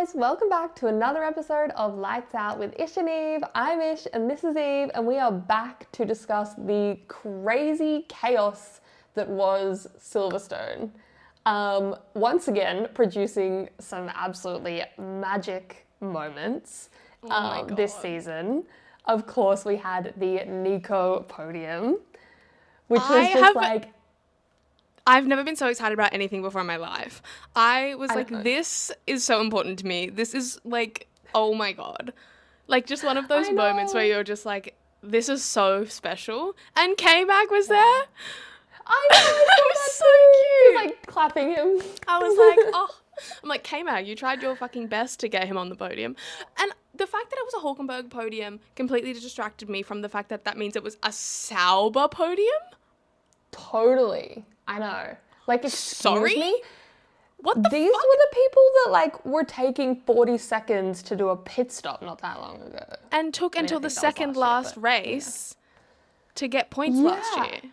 guys, welcome back to another episode of Lights Out with Ish and Eve. I'm Ish and this is Eve, and we are back to discuss the crazy chaos that was Silverstone. Once again, producing some absolutely magic moments this season. Of course, we had the NICO podium, which was just I've never been so excited about anything before in my life. I was this is so important to me. This is like, oh my God. Like just one of those moments where you're just like, this is so special. And K-Mag was there. I know, it was so I cute. was like clapping him. I was like, oh. I'm like, K-Mag, you tried your fucking best to get him on the podium. And the fact that it was a Hulkenberg podium completely distracted me from the fact that that means it was a Sauber podium. Totally. I know. Like, excuse me? What the These fuck? were the people that, like, were taking 40 seconds to do a pit stop not that long ago. And took until the second last race to get points last year.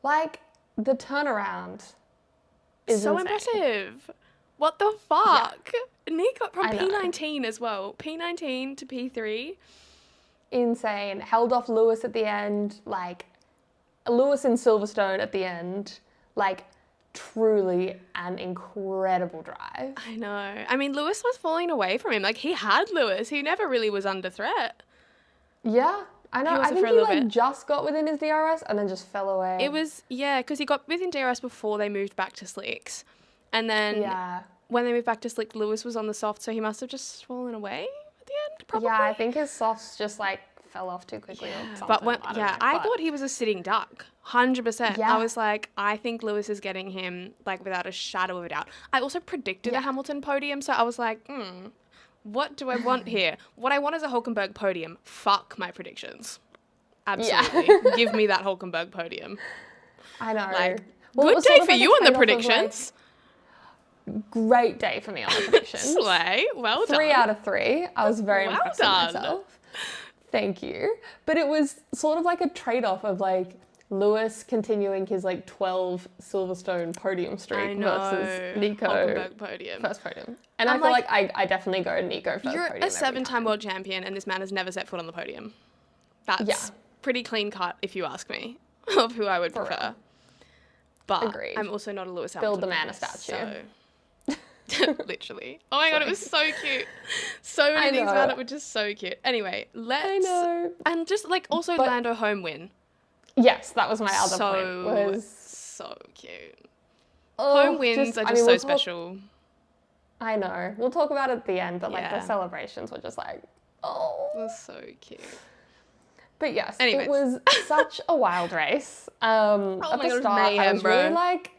Like, the turnaround is so insane. impressive. What the fuck? Yeah. Nico from P19 as well. P19 to P3. Insane. Held off Lewis at the end, like... Lewis in Silverstone at the end, like, truly an incredible drive. I know. I mean, Lewis was falling away from him. Like, he had Lewis. He never really was under threat. Yeah, I know. I think he, like, just got within his DRS and then just fell away. It was, because he got within DRS before they moved back to slicks. And then when they moved back to slick, Lewis was on the soft, so he must have just fallen away at the end, probably. Yeah, I think his softs just, like, fell off too quickly or something. But I thought he was a sitting duck, 100%. I was like, I think Lewis is getting him, like, without a shadow of a doubt. I also predicted a Hamilton podium, so I was like, what do I want here? What I want is a Hulkenberg podium. Fuck my predictions. Absolutely. Give me that Hulkenberg podium. I know. Like, good day for you on the predictions. Great day for me on the predictions. Slay. Well done. 3 out of 3. I was very impressed with myself. Thank you. But it was sort of like a trade-off of, like, Lewis continuing his, like, 12 Silverstone podium streak versus Nico Hulkenberg podium. First podium. And I feel like I definitely go Nico first podium. You're a 7-time world champion and this man has never set foot on the podium. That's pretty clean cut, if you ask me, of who I would prefer. Real. But Agreed. I'm also not a Lewis Hamilton. Build the man a statue. So. Literally. Oh my God, it was so cute. So many things about it were just so cute. Anyway, and just like also Lando home win. Yes, that was my other point. Was so cute. Home wins are just so special. I know. We'll talk about it at the end, but like the celebrations were just like, it was so cute. But yes, it was such a wild race. At the start, I was really like,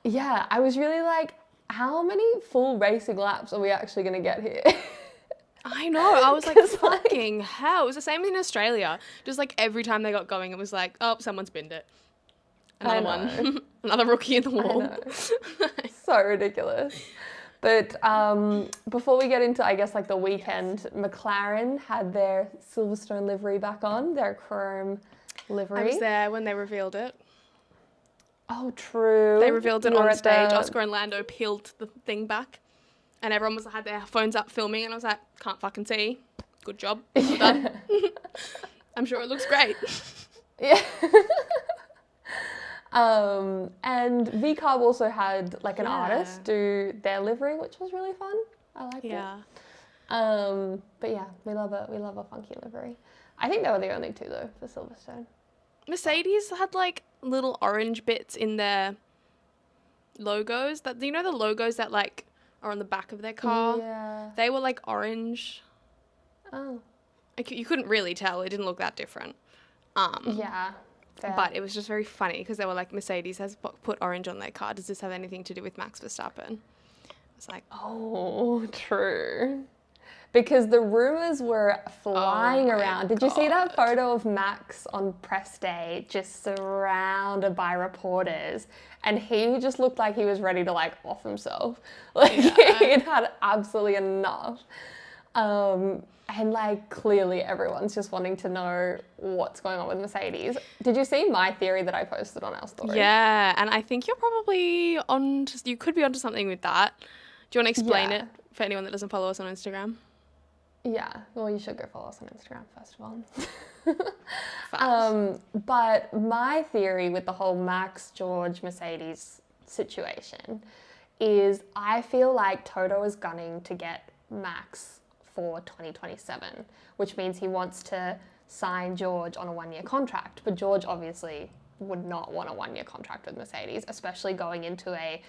I was really like, how many full racing laps are we actually going to get here? I know. I was like, fucking hell. It was the same in Australia. Just like every time they got going, it was like, oh, someone's binned it. Another one. Another rookie in the wall. So ridiculous. But before we get into, I guess, like the weekend, McLaren had their Silverstone livery back on, their chrome livery. I was there when they revealed it. Oh, true. They revealed it on stage. Oscar and Lando peeled the thing back. And everyone had their phones up filming. And I was like, can't fucking see. Good job. Well done. I'm sure it looks great. Yeah. And VCarb also had like an artist do their livery, which was really fun. I liked it. But yeah, we love a funky livery. I think they were the only two though for Silverstone. Mercedes had like little orange bits in their logos. That, you know, the logos that like are on the back of their car. Yeah. They were like orange. Oh. You couldn't really tell. It didn't look that different. Yeah. Fair. But it was just very funny because they were like, Mercedes has put orange on their car. Does this have anything to do with Max Verstappen? It's like, oh, true. Because the rumours were flying around. Did you see that photo of Max on press day just surrounded by reporters? And he just looked like he was ready to like off himself. Like he'd had absolutely enough. And like clearly everyone's just wanting to know what's going on with Mercedes. Did you see my theory that I posted on our story? Yeah, and I think you're probably you could be onto something with that. Do you want to explain it for anyone that doesn't follow us on Instagram. Yeah, well, you should go follow us on Instagram, first of all. But my theory with the whole Max, George, Mercedes situation is I feel like Toto is gunning to get Max for 2027, which means he wants to sign George on a 1-year contract. But George obviously would not want a 1-year contract with Mercedes, especially going into a,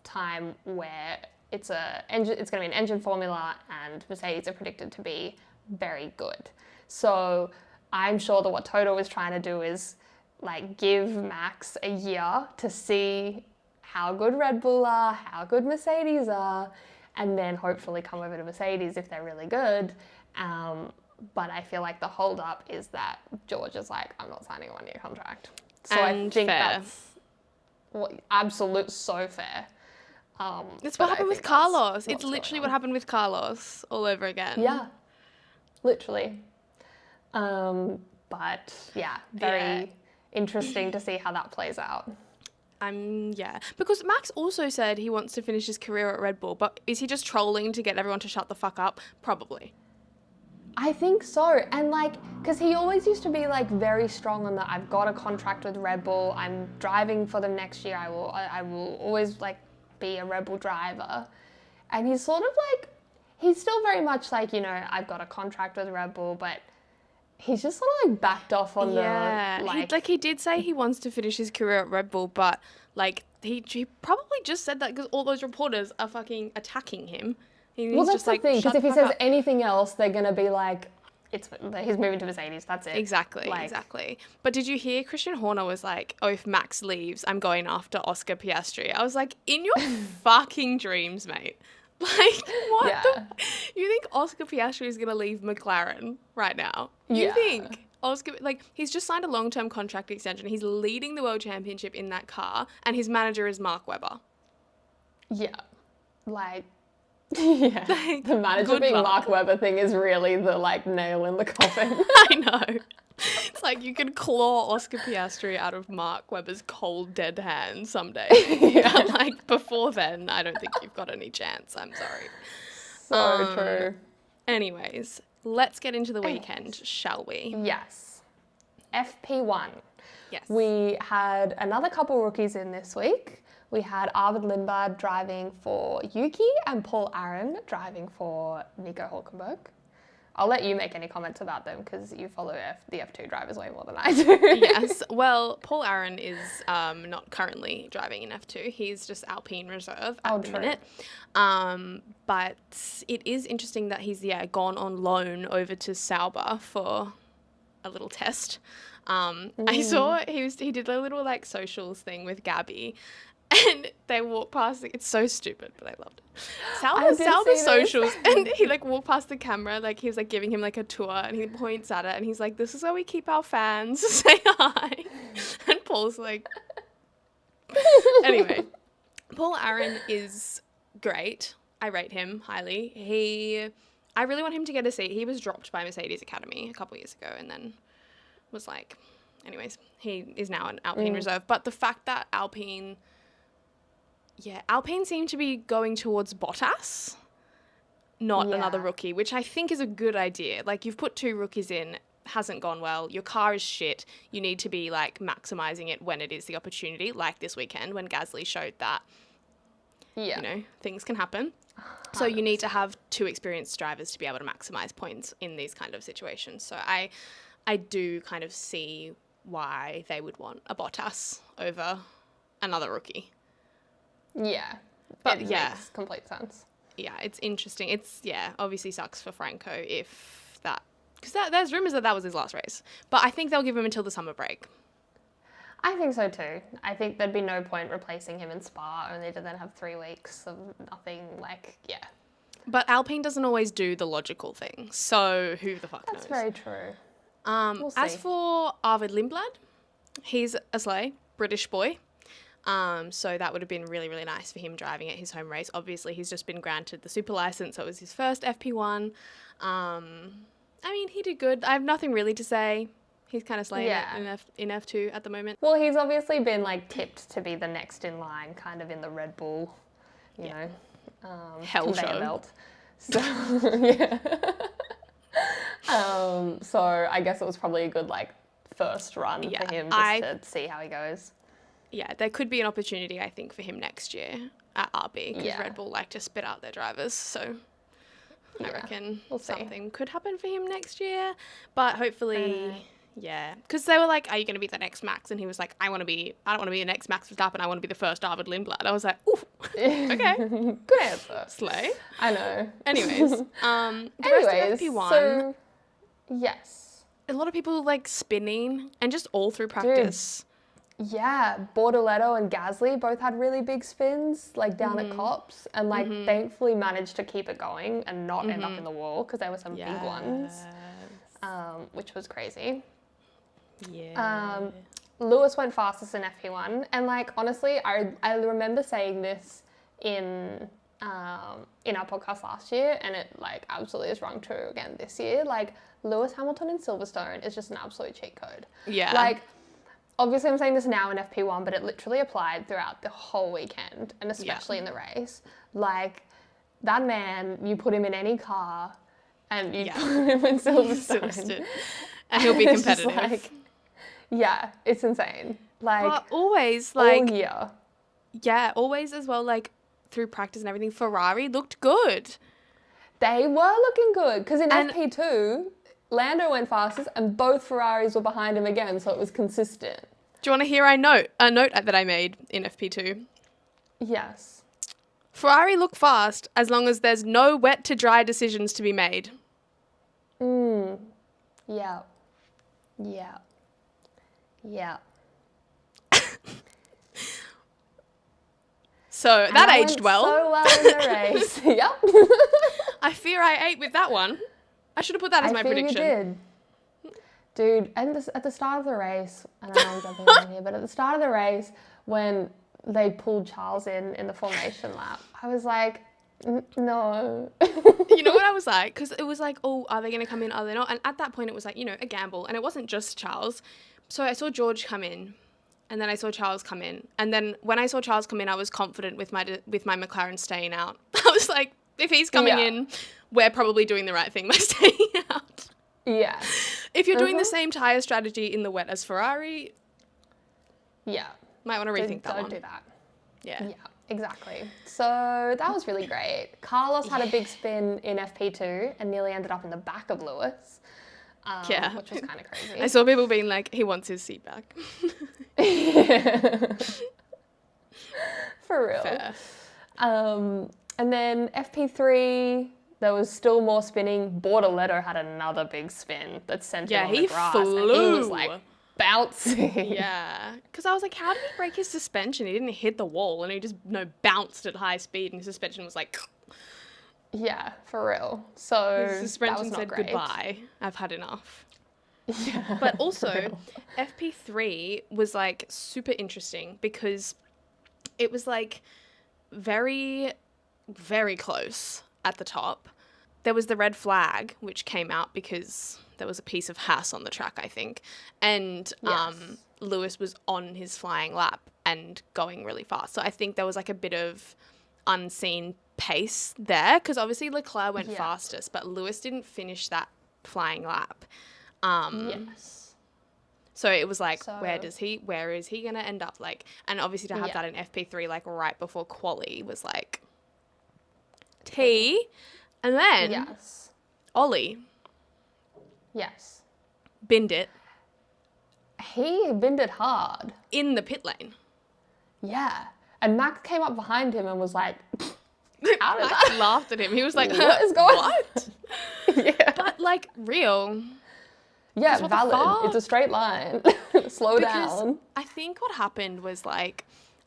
time where it's going to be an engine formula and Mercedes are predicted to be very good. So I'm sure that what Toto is trying to do is like give Max a year to see how good Red Bull are, how good Mercedes are, and then hopefully come over to Mercedes if they're really good. But I feel like the hold up is that George is like, I'm not signing a 1-year contract. So And I think fair. that's so fair. It's what happened with Carlos. It's literally what happened with Carlos all over again. Yeah, literally. But yeah, very interesting to see how that plays out. Because Max also said he wants to finish his career at Red Bull, but is he just trolling to get everyone to shut the fuck up? Probably. I think so. And because he always used to be very strong on that I've got a contract with Red Bull, I'm driving for them next year, I will always be a Red Bull driver. And he's sort of he's still very much I've got a contract with Red Bull, but he's just sort of backed off on he did say he wants to finish his career at Red Bull, but he probably just said that because all those reporters are fucking attacking him. Well, that's the thing, because if he says anything else, they're going to be he's moving to Mercedes, that's it. Exactly. But did you hear Christian Horner was like, oh, if Max leaves, I'm going after Oscar Piastri. I was like, in your fucking dreams, mate. What? Yeah. You think Oscar Piastri is going to leave McLaren right now? You think Oscar, he's just signed a long-term contract extension. He's leading the World Championship in that car, and his manager is Mark Webber. Yeah. The manager being Mark Webber thing is really the nail in the coffin. I know. It's you could claw Oscar Piastri out of Mark Webber's cold, dead hand someday. But before then, I don't think you've got any chance. I'm sorry. So true. Anyways, let's get into the weekend, shall we? Yes. FP1. Yes. We had another couple rookies in this week. We had Arvid Lindblad driving for Yuki and Paul Aron driving for Nico Hülkenberg. I'll let you make any comments about them because you follow the F2 drivers way more than I do. Yes. Well, Paul Aron is not currently driving in F2. He's just Alpine Reserve at the minute. But it is interesting that he's gone on loan over to Sauber for a little test. I saw he did a little socials thing with Gabby. And they walk past, it's so stupid, but I loved it. Sauber socials, and he walked past the camera, he was giving him a tour, and he points at it, and he's like, this is where we keep our fans, say hi. And Paul's anyway, Paul Aron is great. I rate him highly. I really want him to get a seat. He was dropped by Mercedes Academy a couple years ago, and then was anyways, he is now an Alpine Reserve. But the fact that Alpine seem to be going towards Bottas, not another rookie, which I think is a good idea. You've put 2 rookies in, hasn't gone well. Your car is shit. You need to be maximising it when it is the opportunity, like this weekend when Gasly showed that, things can happen. 100%. So you need to have 2 experienced drivers to be able to maximise points in these kind of situations. So I do kind of see why they would want a Bottas over another rookie. Yeah, but it makes complete sense. Yeah, it's interesting. It's, obviously sucks for Franco if that, because there's rumours that was his last race. But I think they'll give him until the summer break. I think so too. I think there'd be no point replacing him in Spa, only to then have 3 weeks of nothing, But Alpine doesn't always do the logical thing, so who the fuck knows? That's very true. We'll see. As for Arvid Lindblad, he's a sleigh, British boy. So that would have been really, really nice for him driving at his home race. Obviously, he's just been granted the super license, so it was his first FP1. He did good. I have nothing really to say. He's kind of slaying it in F2 at the moment. Well, he's obviously been tipped to be the next in line, kind of in the Red Bull, you know, Hell conveyor show. belt. So, yeah. So I guess it was probably a good, like, first run for him just to see how he goes. Yeah, there could be an opportunity, I think, for him next year at RB because Red Bull like to spit out their drivers. So I reckon something could happen for him next year. But hopefully, because they were like, "Are you going to be the next Max?" And he was like, I don't want to be the next Max Verstappen. I want to be the first David Lindblad." I was like, "Ooh, okay, Good answer. slay." I know. Anyways, the rest of FP1. So, yes. A lot of people like spinning and just all through practice. Yeah, Bortoletto and Gasly both had really big spins, like down at Cops, and like thankfully managed to keep it going and not end up in the wall because there were some big ones, which was crazy. Yeah. Lewis went fastest in FP1, and like honestly, I remember saying this in our podcast last year, and it like absolutely is rung true again this year. Like Lewis Hamilton in Silverstone is just an absolute cheat code. Yeah. Like. Obviously, I'm saying this now in FP1, but it literally applied throughout the whole weekend, and especially in the race. Like, that man, you put him in any car, and you put him in Silverstone. And he'll be competitive. Like, yeah, it's insane. Like, but always, like... all year. Yeah, always as well, like, through practice and everything, Ferrari looked good. They were looking good, because in FP2... Lando went fastest, and both Ferraris were behind him again, so it was consistent. Do you want to hear a note that I made in FP2? Yes. Ferrari look fast as long as there's no wet to dry decisions to be made. Yeah. So that aged well. So well in the race. Yep. I fear I ate with that one. I should have put that as my prediction. You did. Dude, and at the start of the race, and I know I'm jumping around here, but at the start of the race, when they pulled Charles in the formation lap, I was like, no. You know what I was like? Because it was like, oh, are they going to come in? Are they not? And at that point, it was like, a gamble. And it wasn't just Charles. So I saw George come in, and then I saw Charles come in. And then when I saw Charles come in, I was confident with my McLaren staying out. I was like, if he's coming in, we're probably doing the right thing by staying out. Yeah. If you're doing the same tyre strategy in the wet as Ferrari, might want to rethink that one. Don't do that. Yeah. Yeah, exactly. So that was really great. Carlos had a big spin in FP2 and nearly ended up in the back of Lewis, which was kind of crazy. I saw people being like, he wants his seat back. For real. Fair. And then FP3, there was still more spinning. Bortoletto had another big spin that sent him on the grass. Flew. And he was like bouncing. Yeah. Because I was like, how did he break his suspension? He didn't hit the wall and he just bounced at high speed and his suspension was like... Yeah, for real. So his suspension that was not said great. Goodbye. I've had enough. Yeah. But also, FP3 was like super interesting because it was like very, very close at the top. There was the red flag, which came out because there was a piece of Haas on the track, I think. And Lewis was on his flying lap and going really fast. So I think there was like a bit of unseen pace there because obviously Leclerc went fastest, but Lewis didn't finish that flying lap. So it was like, where is he going to end up? Like, and obviously to have that in FP3, like right before quali was like T. And then Ollie. Yes. Binned it. He binned it hard. In the pit lane. Yeah. And Max came up behind him and was like, how did Max laughed at him. He was like, what is going on? What? Yeah. But like, real. Yeah, valid. It's a straight line. Slow down. I think what happened was like,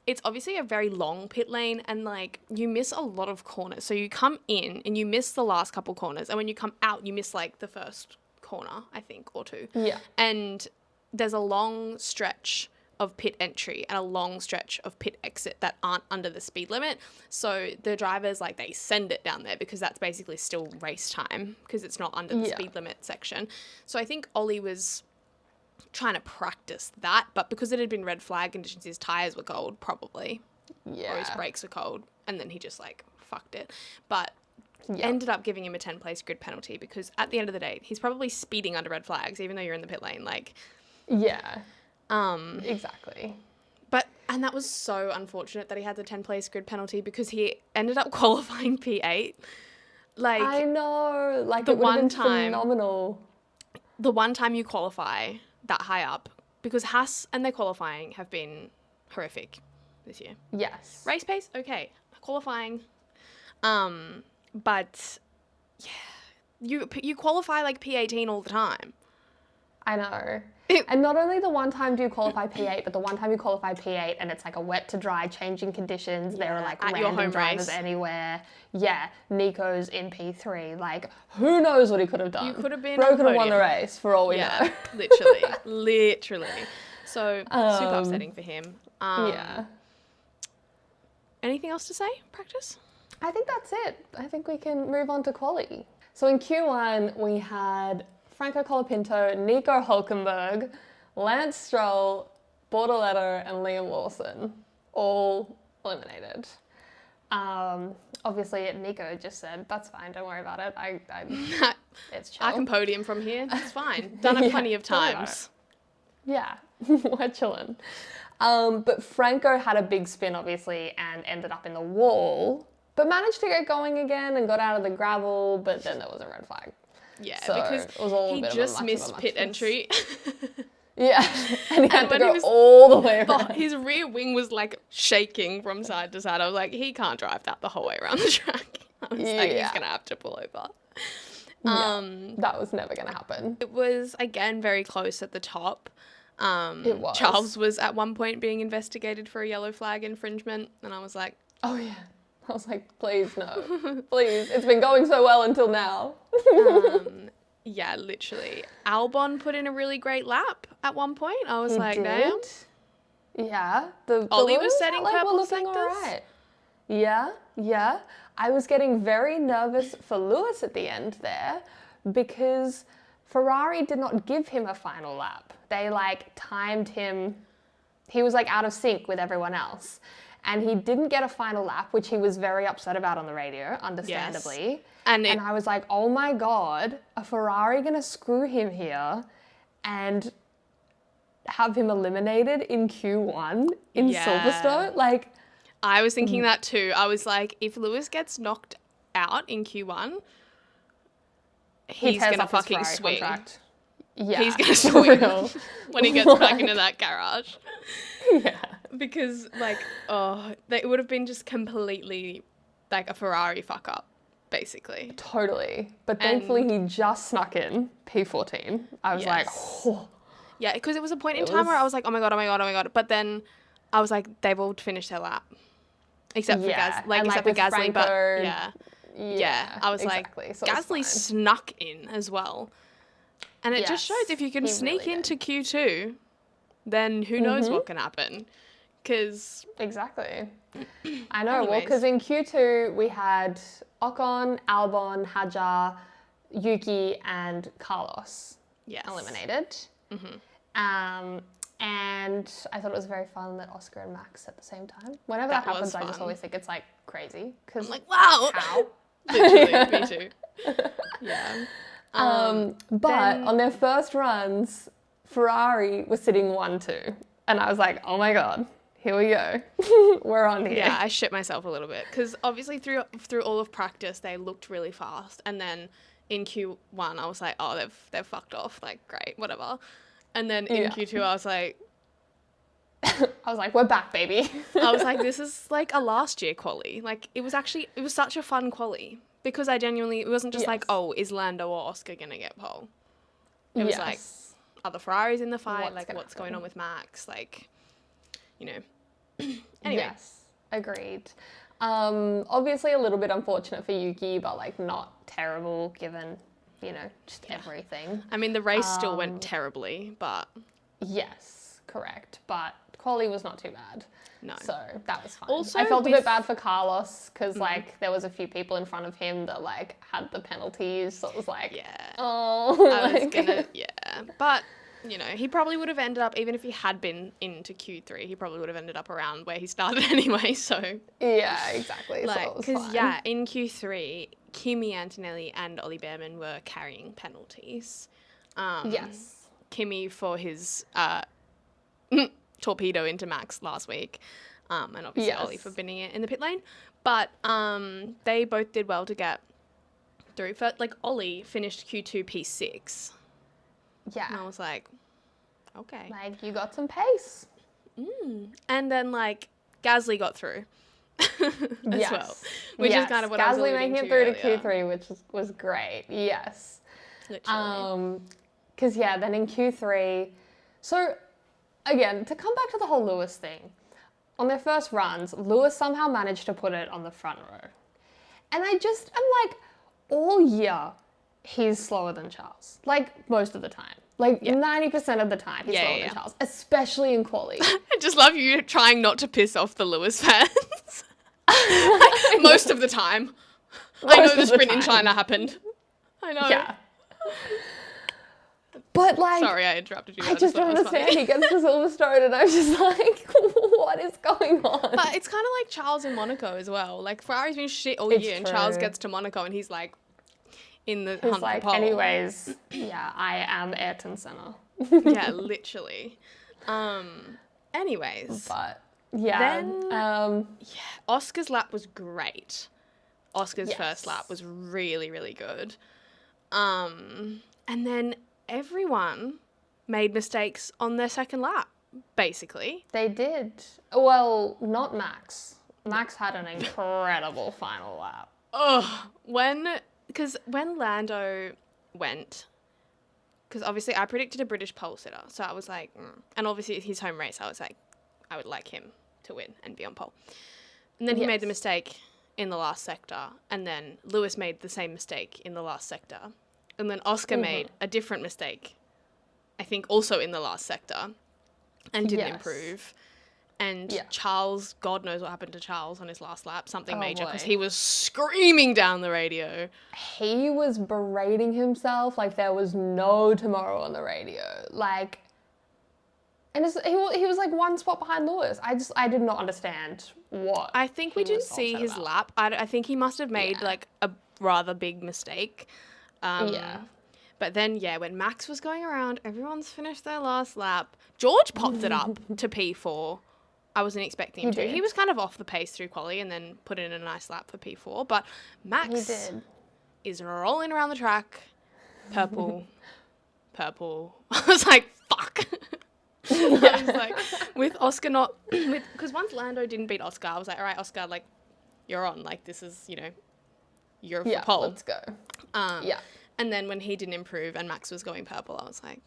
it's obviously a very long pit lane and like you miss a lot of corners. So you come in and you miss the last couple corners. And when you come out, you miss like the first corner, I think, or two. Yeah. And there's a long stretch of pit entry and a long stretch of pit exit that aren't under the speed limit. So the drivers, like, they send it down there because that's basically still race time because it's not under the speed limit section. So I think Ollie was trying to practice that, but because it had been red flag conditions, his tyres were cold, probably. Yeah. Or his brakes were cold. And then he just, like, fucked it. But ended up giving him a 10-place grid penalty because at the end of the day, he's probably speeding under red flags, even though you're in the pit lane. Like, yeah, exactly. And that was so unfortunate that he had the 10-place grid penalty because he ended up qualifying P8. Like, I know, like the it would have one been time, phenomenal. the one time you qualify that high up, because Haas and their qualifying have been horrific this year. Yes. Race pace, okay. Qualifying, but yeah, you qualify like P18 all the time. I know. And not only the one time do you qualify P8, but the one time you qualify P8 and it's like a wet to dry changing conditions. There are like at your random home drivers race. Anywhere. Yeah, Nico's in P3. Like, who knows what he could have done? You could have been Bro on the could have won the podium. race for all we know. literally. So super upsetting for him. Yeah. Anything else to say? Practice? I think that's it. I think we can move on to quali. So in Q1, we had Franco Colapinto, Nico Hülkenberg, Lance Stroll, Bortoleto, and Liam Lawson, all eliminated. Obviously, Nico just said, that's fine, don't worry about it. It's chill. I can podium from here. It's fine. Done it plenty of times. Yeah, we're chilling. But Franco had a big spin, obviously, and ended up in the wall, but managed to get going again and got out of the gravel, but then there was a red flag. Yeah, So because it was all he a bit just of a missed pit entry. Yeah, and he had to when go all the way around. His rear wing was like shaking from side to side. I was like, he can't drive that the whole way around the track. I was like, he's going to have to pull over. That was never going to happen. It was, again, very close at the top. It was. Charles was at one point being investigated for a yellow flag infringement, and I was like, oh yeah. I was like, please no, please. It's been going so well until now. yeah, literally. Albon put in a really great lap at one point. I was like, damn. Yeah. The Ollie was balloons setting were purple looking sectors. all right. Yeah. I was getting very nervous for Lewis at the end there because Ferrari did not give him a final lap. They like timed him. He was like out of sync with everyone else. And he didn't get a final lap, which he was very upset about on the radio, understandably. Yes. And I was like, oh my God, a Ferrari gonna screw him here and have him eliminated in Q1 in Silverstone? Like, I was thinking that too. I was like, if Lewis gets knocked out in Q1, he's gonna fucking swing. Contract. Yeah, he's gonna swing when he gets back into that garage. Yeah. Because, like, it would have been just completely, like, a Ferrari fuck-up, basically. Totally. But thankfully, he just snuck in P14. I was like, oh. Yeah, because it was a point in time where I was like, oh my God. But then I was like, they've all finished their lap. Except for Gasly, Franco, but yeah. I was exactly. like, So Gasly snuck in as well. And it just shows if you can sneak really into Q2, then who knows what can happen. Because exactly. I know. Well, because in Q2 we had Ocon, Albon, Hadjar, Yuki, and Carlos eliminated. And I thought it was very fun that Oscar and Max at the same time. Whenever that happens, I just always think it's like crazy. Because I'm like, wow. How? Literally, me too. Yeah. But on their first runs, Ferrari was sitting 1-2. And I was like, oh my God. Here we go. We're on here. Yeah, I shit myself a little bit because obviously through all of practice they looked really fast, and then in Q1 I was like, oh, they've fucked off. Like, great, whatever. And then in Q2 I was like, we're back, baby. I was like, this is like a last year quali. Like, it was such a fun quali because it wasn't just like, oh, is Lando or Oscar gonna get pole? It was like, are the Ferraris in the fight? What's going on with Max? Like, you know. Anyway. Yes, agreed. Obviously a little bit unfortunate for Yuki, but like not terrible given, you know, just everything. I mean, the race still went terribly, but... Yes, correct. But quali was not too bad. No. So that was fine. Also, I felt a bit bad for Carlos because like there was a few people in front of him that like had the penalties. So it was like, oh. I was gonna, but you know, he probably would have ended up, even if he had been into Q3, he probably would have ended up around where he started anyway. So yeah, exactly. like, So because in Q3, Kimi Antonelli and Ollie Behrman were carrying penalties. Yes. Kimi for his torpedo into Max last week, and obviously Ollie for binning it in the pit lane. But they both did well to get through. Like, Ollie finished Q2 P6. Yeah. And I was like, okay. Like, you got some pace. And then, like, Gasly got through as well. Which is kind of what I was Gasly alluding making it to through earlier. to Q3, which was great. Yes. Literally. Because, then in Q3... So, again, to come back to the whole Lewis thing, on their first runs, Lewis somehow managed to put it on the front row. And I just am like, all year, he's slower than Charles. Like, most of the time. Like, 90% of the time, he's slower than Charles. Especially in quali. I just love you trying not to piss off the Lewis fans. Most of the time. I know the sprint in China happened. I know. Yeah. But, like... Sorry, I interrupted you. I just don't understand. He gets to Silverstone and I'm just like, what is going on? But it's kind of like Charles in Monaco as well. Like, Ferrari's been shit all year and Charles gets to Monaco and he's like... in the hunt for pole. Anyways, I am Ayrton Senna. Yeah, literally. Anyways. But, then, Oscar's lap was great. Oscar's first lap was really, really good. And then everyone made mistakes on their second lap, basically. They did. Well, not Max. Max had an incredible final lap. Because when Lando went, because obviously I predicted a British pole sitter, so I was like, and obviously his home race, I was like, I would like him to win and be on pole. And then he made the mistake in the last sector, and then Lewis made the same mistake in the last sector, and then Oscar made a different mistake, I think also in the last sector, and didn't improve. And Charles, God knows what happened to Charles on his last lap, something major, because he was screaming down the radio. He was berating himself like there was no tomorrow on the radio. Like, and he was like one spot behind Lewis. I did not understand what. I think we didn't see his lap. I think he must have made like a rather big mistake. But then, when Max was going around, everyone's finished their last lap. George popped it up to P4. I wasn't expecting him to. He was kind of off the pace through quali and then put in a nice lap for P4. But Max is rolling around the track. Purple. I was like, fuck. I was like, with Oscar because once Lando didn't beat Oscar, I was like, all right, Oscar, like, you're on. Like, this is, you're for pole. Let's go. And then when he didn't improve and Max was going purple, I was like,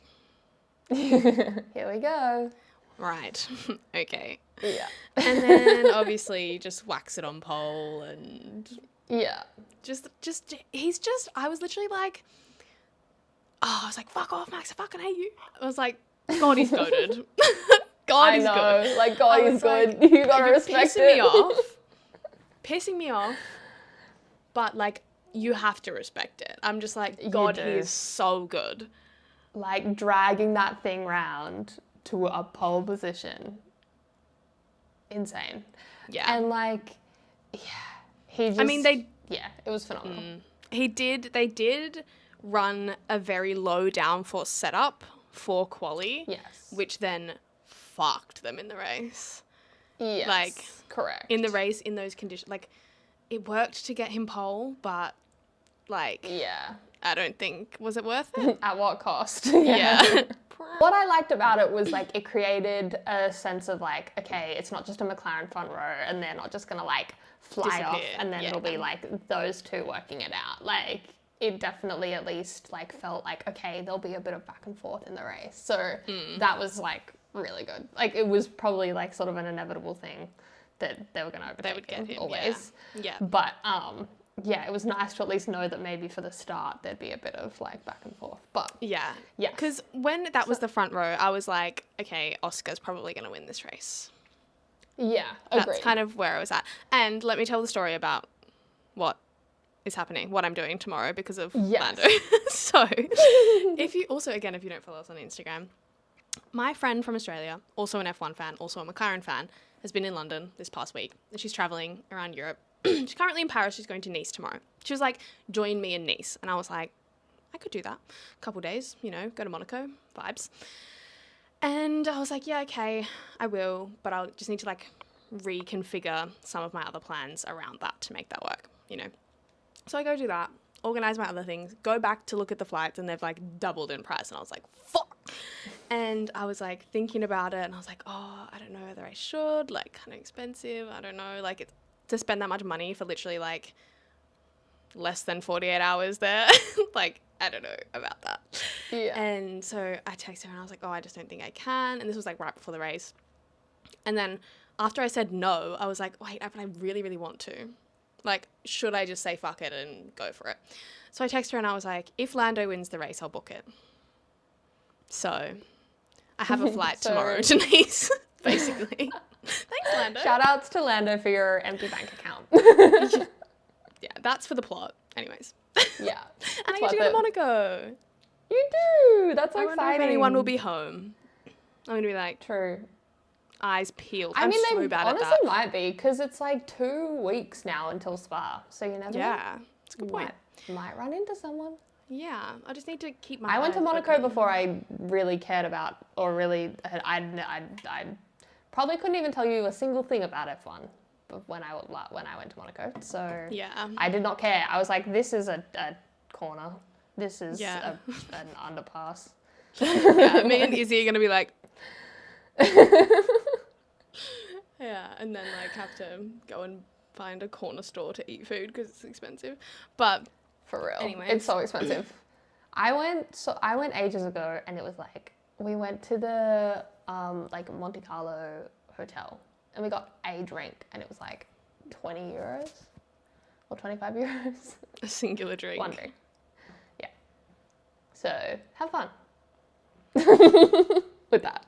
here we go. Right. Okay. Yeah. And then obviously just whacks it on pole and I was literally like, I was like, fuck off, Max, I fucking hate you. I was like, God, he's goated. God, he's good. Like, God, he's good. Like, you gotta respect it. Pissing me off. But like, you have to respect it. I'm just like, God, he is so good. Like, dragging that thing round to a pole position. Insane. Yeah. And like, he just... I mean, it was phenomenal. They did run a very low downforce setup for quali. Yes. Which then fucked them in the race. Yes. Like, correct. In the race, in those conditions, like, it worked to get him pole, but like... Yeah. I don't think... Was it worth it? At what cost? Yeah. What I liked about it was, like, it created a sense of, like, okay, it's not just a McLaren front row and they're not just going to, like, fly off and then it'll be, like, those two working it out. Like, it definitely at least, like, felt like, okay, there'll be a bit of back and forth in the race. So that was, like, really good. Like, it was probably, like, sort of an inevitable thing that they were going to overtake they would get him, always. Yeah. But, it was nice to at least know that maybe for the start there'd be a bit of like back and forth. But yeah. Because when that was the front row, I was like, okay, Oscar's probably going to win this race. Yeah, agreed. That's agreed. kind of where I was at. And let me tell the story about what is happening, what I'm doing tomorrow because of Lando. So, if you don't follow us on Instagram, My friend from Australia, also an F1 fan, also a McLaren fan, has been in London this past week. And she's traveling around Europe. She's currently in Paris. She's going to Nice tomorrow. She was like, join me in Nice. And I was like, I could do that. A couple days, go to Monaco, vibes. And I was like, yeah, okay, I will. But I'll just need to like reconfigure some of my other plans around that to make that work, So I go do that, organize my other things, go back to look at the flights, and they've like doubled in price. And I was like, fuck. And I was like thinking about it, and I was like, oh, I don't know whether I should, like kind of expensive. I don't know, like to spend that much money for literally like less than 48 hours there. Like, I don't know about that. Yeah. And so I texted her and I was like, oh, I just don't think I can. And this was like right before the race. And then after I said no, I was like, wait, but I really, really want to. Like, should I just say fuck it and go for it? So I texted her and I was like, if Lando wins the race, I'll book it. So I have a flight tomorrow to Nice, basically. Thanks, Lando. Shout outs to Lando for your empty bank account. Yeah, that's for the plot. Anyways. Yeah. And I get to go to Monaco. You do. That's so I wonder exciting. if anyone will be home. I'm going to be like, true. Eyes peeled. I mean, so they bad at honestly that. might be, because it's like 2 weeks now until Spa. So you never know. Yeah, it's a good point. Might run into someone. Yeah, I just need to keep my I went to eyes Monaco open. before I really cared about, or really, I probably couldn't even tell you a single thing about F1 when I went to Monaco. So Yeah. I did not care. I was like, this is a corner. This is Yeah. an underpass. Yeah, me and Izzy are going to be like... Yeah, and then like have to go and find a corner store to eat food because it's expensive. But For real. anyways. It's so expensive. I went ages ago, and it was like, we went to the like Monte Carlo hotel, and we got a drink, and it was like 20 euros or 25 euros. a singular drink. One drink. Yeah. So have fun with that.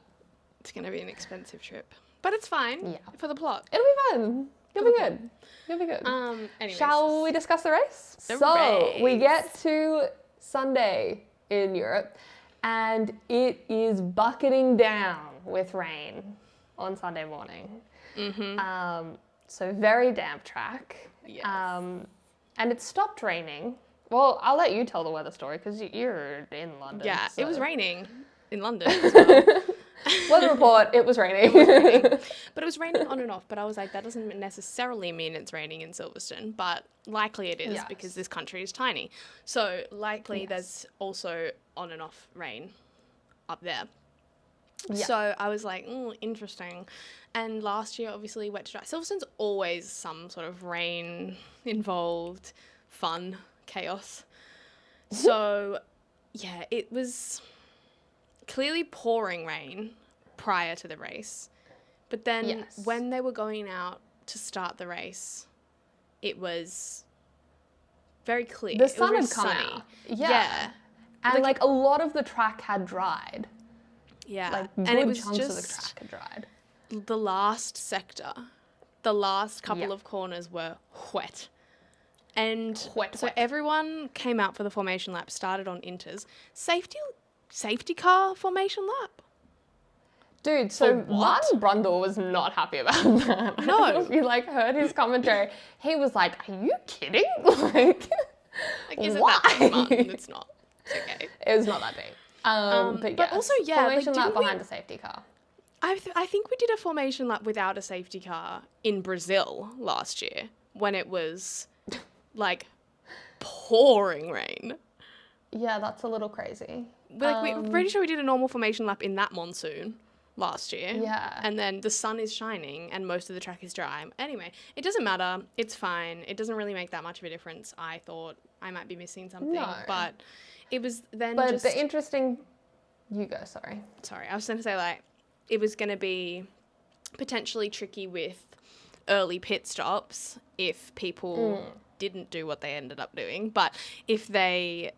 It's going to be an expensive trip. But it's fine. Yeah. For the plot. It'll be fun. You'll be good. You'll be good. Anyways. Shall we discuss the race? The we race. get to Sunday in Europe, and it is bucketing down with rain on Sunday morning. Mm-hmm. So very damp track. Yes. And it stopped raining. Well, I'll let you tell the weather story because you're in London. Yeah, so. it was raining in London as well. Weather report, it was raining. But it was raining on and off. But I was like, that doesn't necessarily mean it's raining in Silverstone. But likely it is Yes. because this country is tiny. So likely Yes. there's also on and off rain up there. Yeah. So I was like, interesting. And last year, obviously, wet to dry. Silverstone's always some sort of rain involved, fun, chaos. So, yeah, it was clearly pouring rain prior to the race. But then Yes. when they were going out to start the race, it was very clear. The It was sun very had come sunny. out. Yeah. And like a lot of the track had dried. Yeah. Like and good it was chunks of the just track had dried. the last sector, the last couple Yeah. of corners were wet. And Wet, so wet. everyone came out for the formation lap, started on inters. Safety car formation lap. Dude, so For what? Martin Brundle was not happy about that. I No. don't know if you like heard his commentary. He was like, "Are you kidding?" Like, Is why? it that big, Martin? It's not. It's okay. It was not that big. But but yes, also, yeah, like, formation lap didn't we- behind a safety car. I think we did a formation lap without a safety car in Brazil last year when it was like pouring rain. Yeah, that's a little crazy. We're pretty sure we did a normal formation lap in that monsoon last year. Yeah. And then the sun is shining and most of the track is dry. Anyway, it doesn't matter. It's fine. It doesn't really make that much of a difference. I thought I might be missing something. No. But it was then But just... the interesting... You go, sorry. Sorry, I was going to say, like, it was going to be potentially tricky with early pit stops if people didn't do what they ended up doing. But if they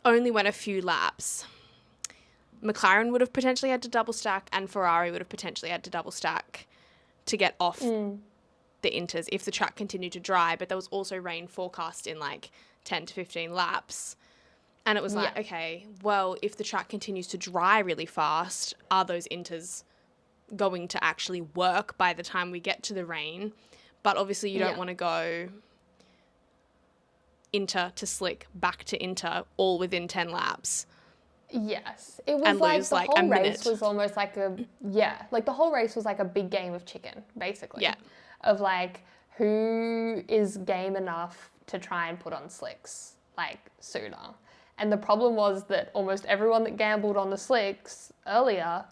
only went a few laps, McLaren would have potentially had to double stack and Ferrari would have potentially had to double stack to get off the inters if the track continued to dry. But there was also rain forecast in like 10 to 15 laps. And it was like, okay, well, if the track continues to dry really fast, are those inters going to actually work by the time we get to the rain? But obviously you don't want to go inter to slick, back to inter, all within 10 laps. Yes. It was like lose, the like, whole a race minute. was almost like like the whole race was like a big game of chicken, basically. Yeah. Of like, who is game enough to try and put on slicks, like, sooner. And the problem was that almost everyone that gambled on the slicks earlier,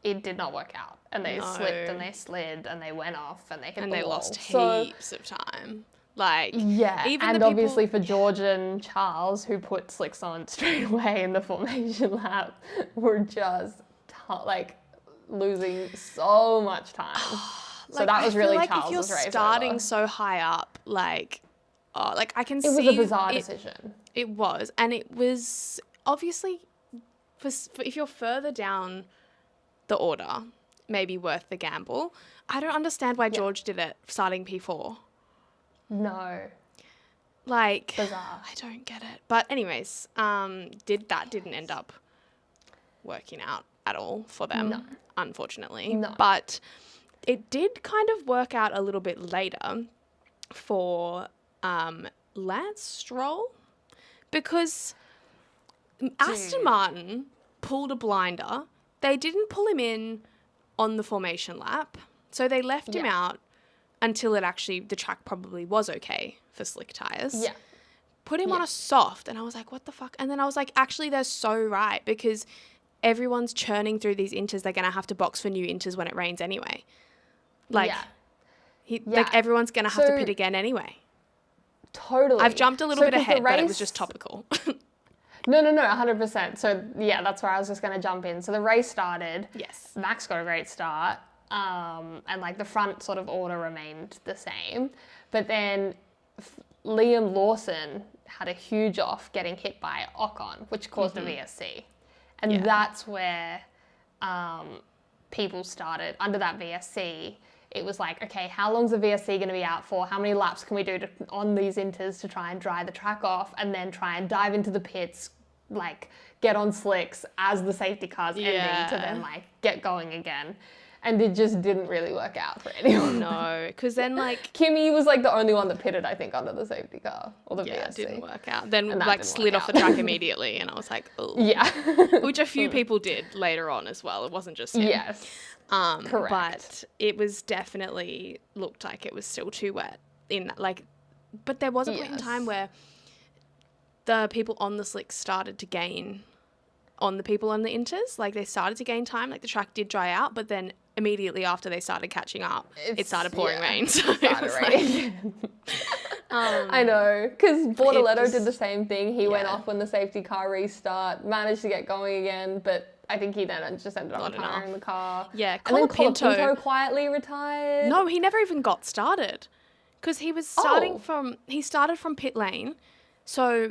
it did not work out. And they slipped and they slid and they went off and they hit the wall. And they lost heaps of time. Like, even and obviously for George and Charles, who put slicks on straight away in the formation lap, were just like losing so much time. So that was really Charles's race. If you're starting so high up, like, I can see it was a bizarre decision. It was, and it was obviously for if you're further down the order, maybe worth the gamble. I don't understand why George did it starting P4. No. Like, bizarre. I don't get it. But anyways, didn't end up working out at all for them, unfortunately. No. But it did kind of work out a little bit later for Lance Stroll, because Aston Martin pulled a blinder. They didn't pull him in on the formation lap, so they left him out until the track probably was okay for slick tyres. Yeah. Put him on a soft, and I was like, what the fuck? And then I was like, actually, they're so right, because everyone's churning through these inters. They're going to have to box for new inters when it rains anyway. Like, like everyone's going to have to pit again anyway. Totally. I've jumped a little bit ahead, but it was just topical. No, 100%. So, that's where I was just going to jump in. So the race started. Yes. Max got a great start. And like the front sort of order remained the same. But then Liam Lawson had a huge off getting hit by Ocon, which caused a VSC. And that's where people started, under that VSC, it was like, okay, how long's the VSC going to be out for? How many laps can we do on these inters to try and dry the track off, and then try and dive into the pits, like get on slicks as the safety car's ending to then like get going again. And it just didn't really work out for anyone. No, because then like Kimmy was like the only one that pitted, I think, under the safety car or the VSC. It didn't work out. Then like slid off the track immediately, and I was like, oh. Yeah. Which a few people did later on as well. It wasn't just him. Yes. Correct. But it was definitely looked like it was still too wet in that, like, but there was a point in time where the people on the slicks started to gain on the people on the inters. Like, they started to gain time. Like, the track did dry out, but then immediately after they started catching up, it started pouring rain. So it was like, I know, because Bortoletto did the same thing. He went off when the safety car restart, managed to get going again, but I think he then just ended up retiring the car. Yeah, and then Colapinto quietly retired. No, he never even got started, because he was starting he started from pit lane, so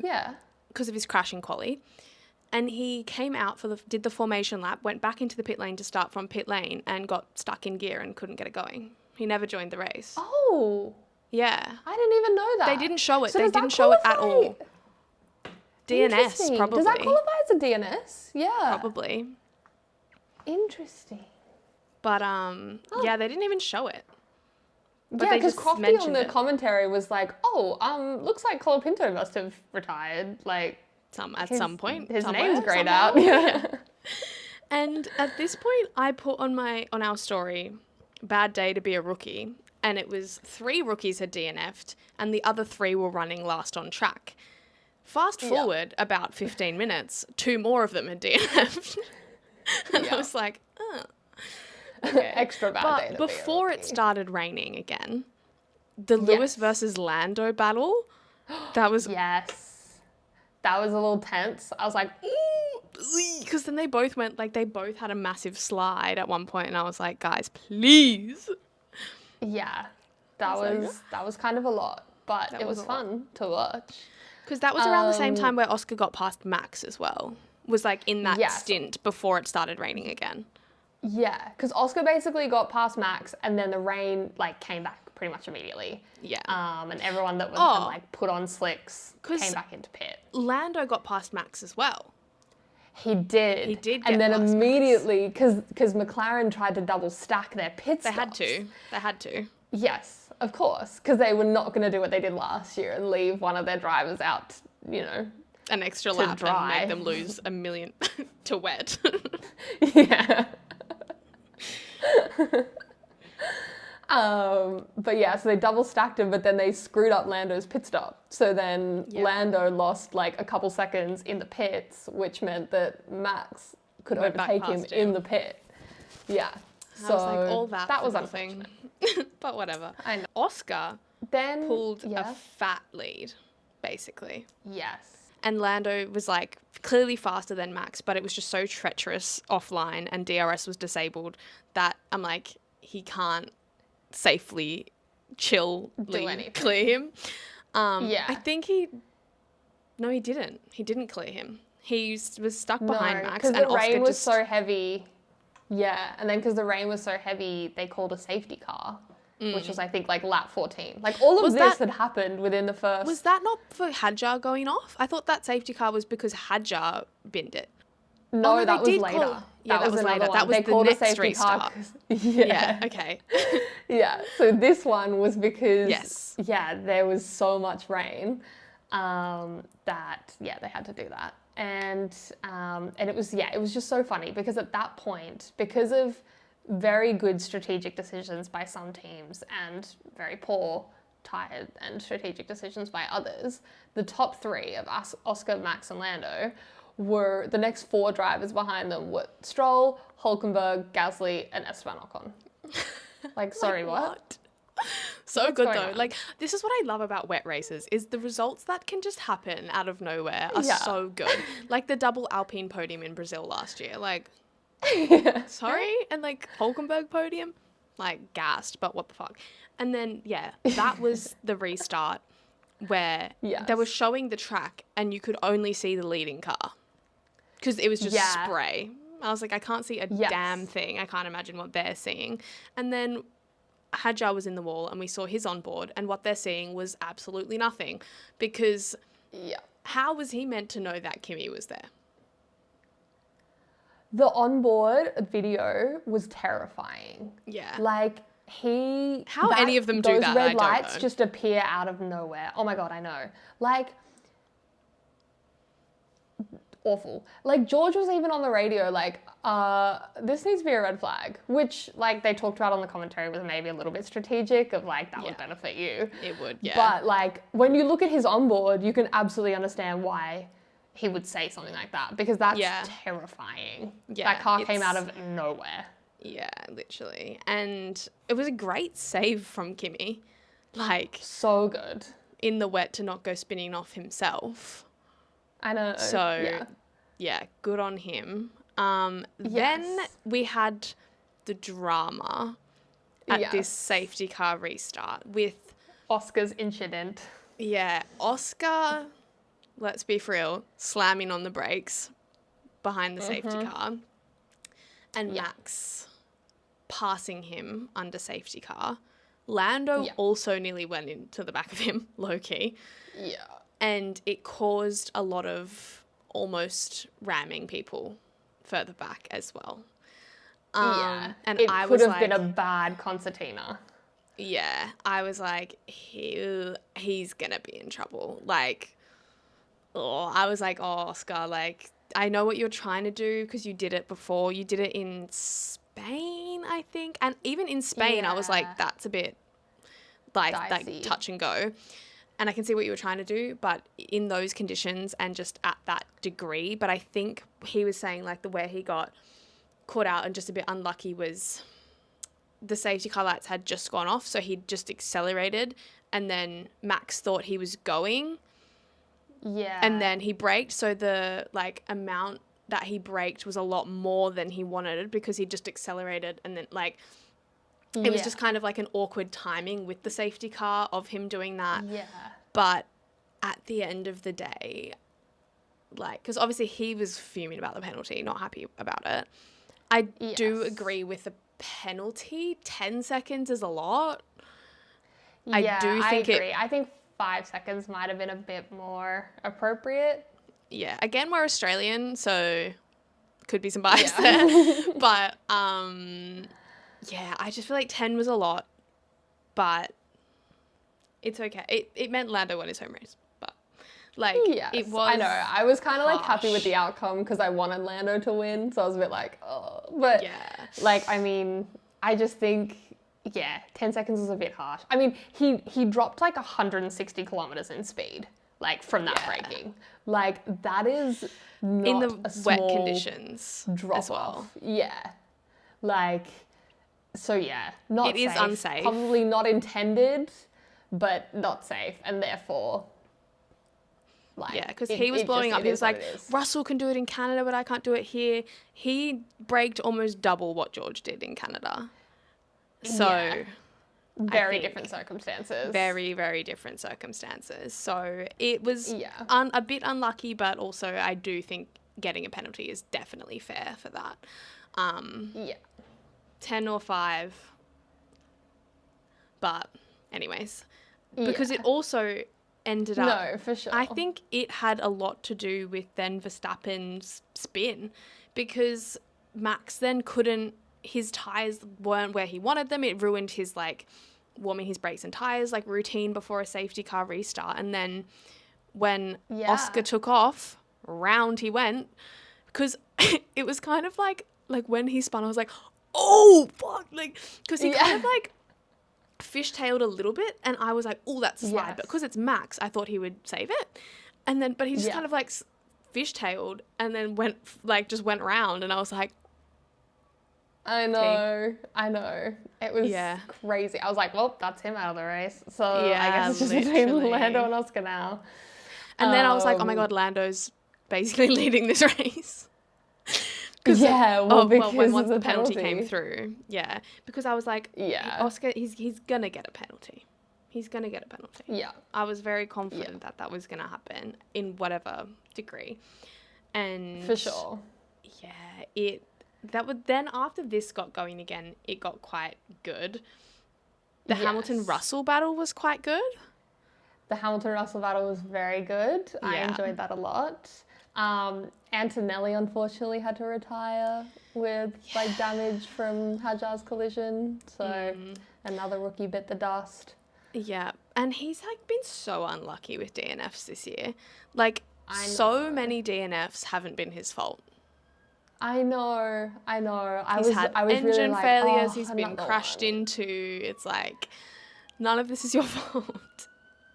because of his crash in quali. And he came out did the formation lap, went back into the pit lane to start from pit lane, and got stuck in gear and couldn't get it going. He never joined the race. Oh. Yeah. I didn't even know that. They didn't show it. So they didn't show it at all. DNS, probably. Does that qualify as a DNS? Yeah. Probably. Interesting. But, yeah, they didn't even show it. But yeah, because Crofty on the commentary was like, looks like Colapinto must have retired. Like, at some point. His name's grayed out. Yeah. And at this point, I put on our story, bad day to be a rookie. And it was 3 rookies had DNF'd, and the other 3 were running last on track. Fast forward about 15 minutes, 2 more of them had DNF'd. And I was like, oh. Okay. Extra bad day to be a before rookie. It started raining again, the Lewis versus Lando battle, that was... Yes. That was a little tense. I was like, because then they both had a massive slide at one point, and I was like, guys, please. Yeah, that was kind of a lot, but it was fun to watch. Because that was around the same time where Oscar got past Max as well. Was like in that stint before it started raining again. Yeah, because Oscar basically got past Max, and then the rain like came back pretty much immediately. Yeah. And everyone that had like put on slicks 'Cause came back into pit. Lando got past Max as well. He did. He did and get then past immediately, because McLaren tried to double stack their pit stops. They had to. Yes, of course, because they were not going to do what they did last year and leave one of their drivers out, you know, an extra to lap dry. and make them lose 1 million to wet. Yeah. But yeah, so they double stacked him, but then they screwed up Lando's pit stop. So then Lando lost like a couple seconds in the pits, which meant that Max could overtake him in the pit. Yeah. So I was like, all that was nothing. But whatever. I know. Oscar Then pulled a fat lead, basically. Yes. And Lando was like clearly faster than Max, but it was just so treacherous offline and DRS was disabled that I'm like, he can't safely clear him. I think he didn't. He didn't clear him. He was stuck behind Max. Because the rain was so heavy. Yeah, and then because the rain was so heavy, they called a safety car, which was, I think, like lap 14. Like, all of this had happened within the first... Was that not for Hadjar going off? I thought that safety car was because Hadjar binned it. No, that was later. That was later. That was they the next restart. Yeah, okay. Yeah, so this one was because, there was so much rain that, they had to do that. And it was just so funny because at that point, because of very good strategic decisions by some teams and very poor tyre and strategic decisions by others, the top three of Oscar, Max and Lando were the next four drivers behind them were Stroll, Hülkenberg, Gasly and Esteban Ocon. Like, sorry, what? So what's good though. On? Like, this is what I love about wet races is the results that can just happen out of nowhere are so good. Like the double Alpine podium in Brazil last year. Like, sorry? And like Hülkenberg podium? Like, gassed, but what the fuck? And then, that was the restart where they were showing the track and you could only see the leading car because it was just spray. I was like, I can't see a damn thing. I can't imagine what they're seeing. And then Hadjar was in the wall and we saw his onboard and what they're seeing was absolutely nothing because how was he meant to know that Kimi was there? The onboard video was terrifying. Yeah. Like how any of them do that, those red lights just appear out of nowhere. Oh my God, I know. Like, awful. Like, George was even on the radio like, this needs to be a red flag, which, like, they talked about on the commentary was maybe a little bit strategic of, like, that would benefit you. It would, yeah. But, like, when you look at his onboard, you can absolutely understand why he would say something like that, because that's terrifying. Yeah, that car came out of nowhere. Yeah, literally. And it was a great save from Kimi. Like, so good. In the wet to not go spinning off himself. I know. So, good on him. Then we had the drama at this safety car restart with Oscar's incident. Yeah, Oscar, let's be for real, slamming on the brakes behind the safety car. And Max passing him under safety car. Lando also nearly went into the back of him, low-key. Yeah. And it caused a lot of almost ramming people further back as well. And it could have been a bad concertina. Yeah, I was like, he's going to be in trouble. Like, I was like, Oscar, like, I know what you're trying to do because you did it before. You did it in Spain, I think. And even in Spain, I was like, that's a bit like touch and go. And I can see what you were trying to do, but in those conditions and just at that degree. But I think he was saying like the where he got caught out and just a bit unlucky was the safety car lights had just gone off. So he just accelerated and then Max thought he was going. Yeah. And then he braked. So the like amount that he braked was a lot more than he wanted because he just accelerated and then like it was just kind of like an awkward timing with the safety car of him doing that. Yeah. But at the end of the day, like, because obviously he was fuming about the penalty, not happy about it. I do agree with the penalty. 10 seconds is a lot. Yeah, I agree. I think 5 seconds might have been a bit more appropriate. Yeah, again, we're Australian, so could be some bias there. But, yeah, I just feel like 10 was a lot, but it's okay. It meant Lando won his home race, but, like, it was I know. I was kind of, like, happy with harsh. the outcome because I wanted Lando to win, so I was a bit like, oh. But, like, I mean, I just think, 10 seconds is a bit harsh. I mean, he dropped, like, 160 kilometers in speed. Like, from that braking. Like, that is not in the a wet small conditions drop as well. off. Yeah. Like, so not It safe. is unsafe. Probably not intended, but not safe. And therefore, like... Yeah, because he was blowing up. He was like, is. Russell can do it in Canada, but I can't do it here. He braked almost double what George did in Canada. So... Yeah. Very different circumstances. Very, very different circumstances. So it was a bit unlucky, but also I do think getting a penalty is definitely fair for that. 10 or 5. But anyways, because it also ended up... No, for sure. I think it had a lot to do with then Verstappen's spin, because Max then couldn't... His tyres weren't where he wanted them. It ruined his, like, warming his brakes and tyres, like, routine before a safety car restart. And then when Oscar took off, round he went, because it was kind of like when he spun, I was like, oh, fuck, like, because he kind of, like, fishtailed a little bit, and I was like, oh, that's a slide. But because it's Max, I thought he would save it. And then, but he just kind of, like, fishtailed and then just went round, and I was like, I know. It was crazy. I was like, well, that's him out of the race. So I guess it's just between Lando and Oscar now. And then I was like, oh my God, Lando's basically leading this race. Because when the penalty came through. Yeah. Because I was like, Oscar, he's going to get a penalty. He's going to get a penalty. Yeah. I was very confident that was going to happen in whatever degree. And for sure. Yeah, then after this got going again, it got quite good. The Hamilton-Russell battle was quite good. The Hamilton-Russell battle was very good. I enjoyed that a lot. Antonelli unfortunately had to retire with like damage from Hadjar's collision. So another rookie bit the dust. Yeah, and he's like been so unlucky with DNFs this year. Like so many DNFs haven't been his fault. I know. He's had engine really like, failures. He's been crashed into. It's like none of this is your fault.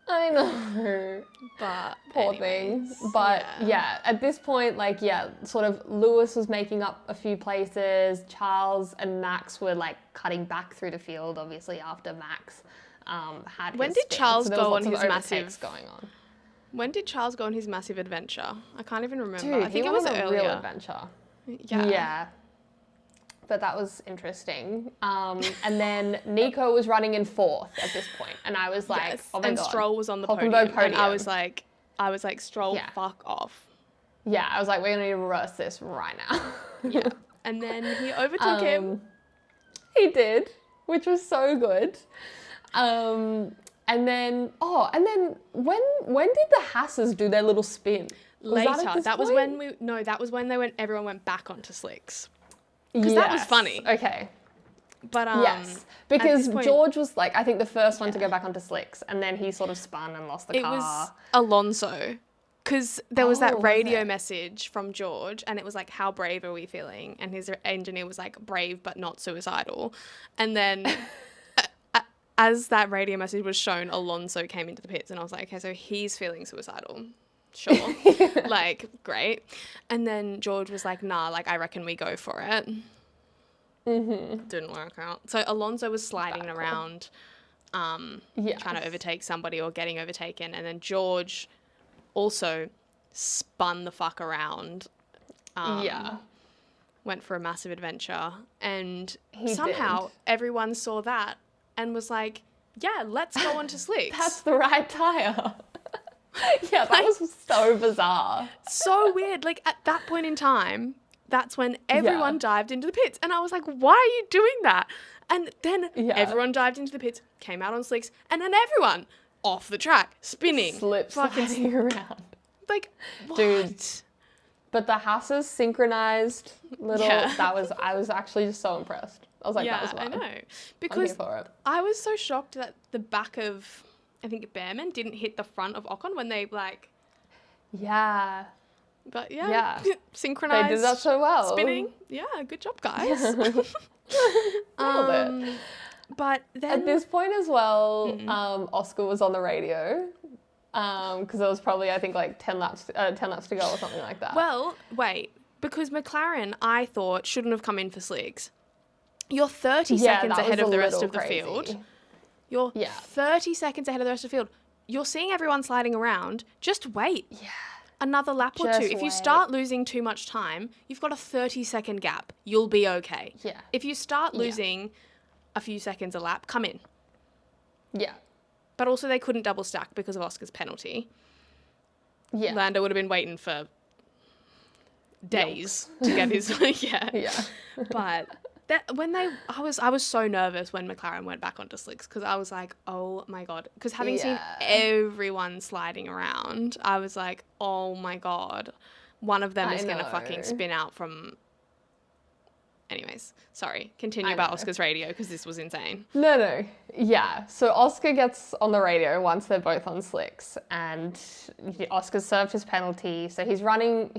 I know. But poor thing. But at this point, like, sort of Lewis was making up a few places. Charles and Max were like cutting back through the field, obviously, after Max had When his did spin. Charles so go on his massive going on? When did Charles go on his massive adventure? I can't even remember. Dude, I think it was a earlier. Real adventure. Yeah. But that was interesting. And then Nico was running in 4th at this point, and I was like, oh my God. And Stroll was on the podium. And I was like, Stroll, fuck off. Yeah, I was like, we're going to reverse this right now. Yeah. And then he overtook him. He did, which was so good. And then when did the Hasses do their little spin? Later. That was when everyone went back onto slicks. Because that was funny. Okay. But yes, because George was like, I think the first one to go back onto slicks, and then he sort of spun and lost the car. It was Alonso, because there was that radio message from George, and it was like, how brave are we feeling? And his engineer was like, brave but not suicidal. And then as that radio message was shown, Alonso came into the pits, and I was like, okay, so he's feeling suicidal. Sure. Like, great. And then George was like, nah, like, I reckon we go for it. Didn't work out. So Alonso was sliding around, trying to overtake somebody or getting overtaken. And then George also spun the fuck around. Went for a massive adventure. And somehow everyone saw that and was like, yeah, let's go on to slicks. That's the right tyre. Yeah, that was so bizarre. So weird. Like, at that point in time, that's when everyone dived into the pits. And I was like, why are you doing that? And then everyone dived into the pits, came out on slicks, and then everyone off the track, spinning. Sliding around. Like, what? Dude. But the Haas's synchronized little, I was actually just so impressed. I was like, that was fun. I know. Because I was so shocked that the back of, I think, Behrman didn't hit the front of Ocon when they, like... Yeah. But, They synchronized. did that so well. Spinning. Yeah, good job, guys. But then... At this point as well, Oscar was on the radio. Because it was probably, I think, like 10 laps to go or something like that. Well, wait. Because McLaren, I thought, shouldn't have come in for slicks. You're 30 seconds ahead of the rest of the field. You're 30 seconds ahead of the rest of the field. You're seeing everyone sliding around. Just wait. Yeah. Another lap or two. If you start losing too much time, you've got a 30-second gap. You'll be okay. Yeah. If you start losing a few seconds a lap, come in. Yeah. But also they couldn't double stack because of Oscar's penalty. Yeah. Lando would have been waiting for days to get his... Yeah. But... I was so nervous when McLaren went back onto slicks because I was like, oh my God. Because having seen everyone sliding around, I was like, oh my God. One of them is going to fucking spin out from... Anyways, sorry. Continue about Oscar's radio because this was insane. No. Yeah. So Oscar gets on the radio once they're both on slicks and Oscar served his penalty. So he's running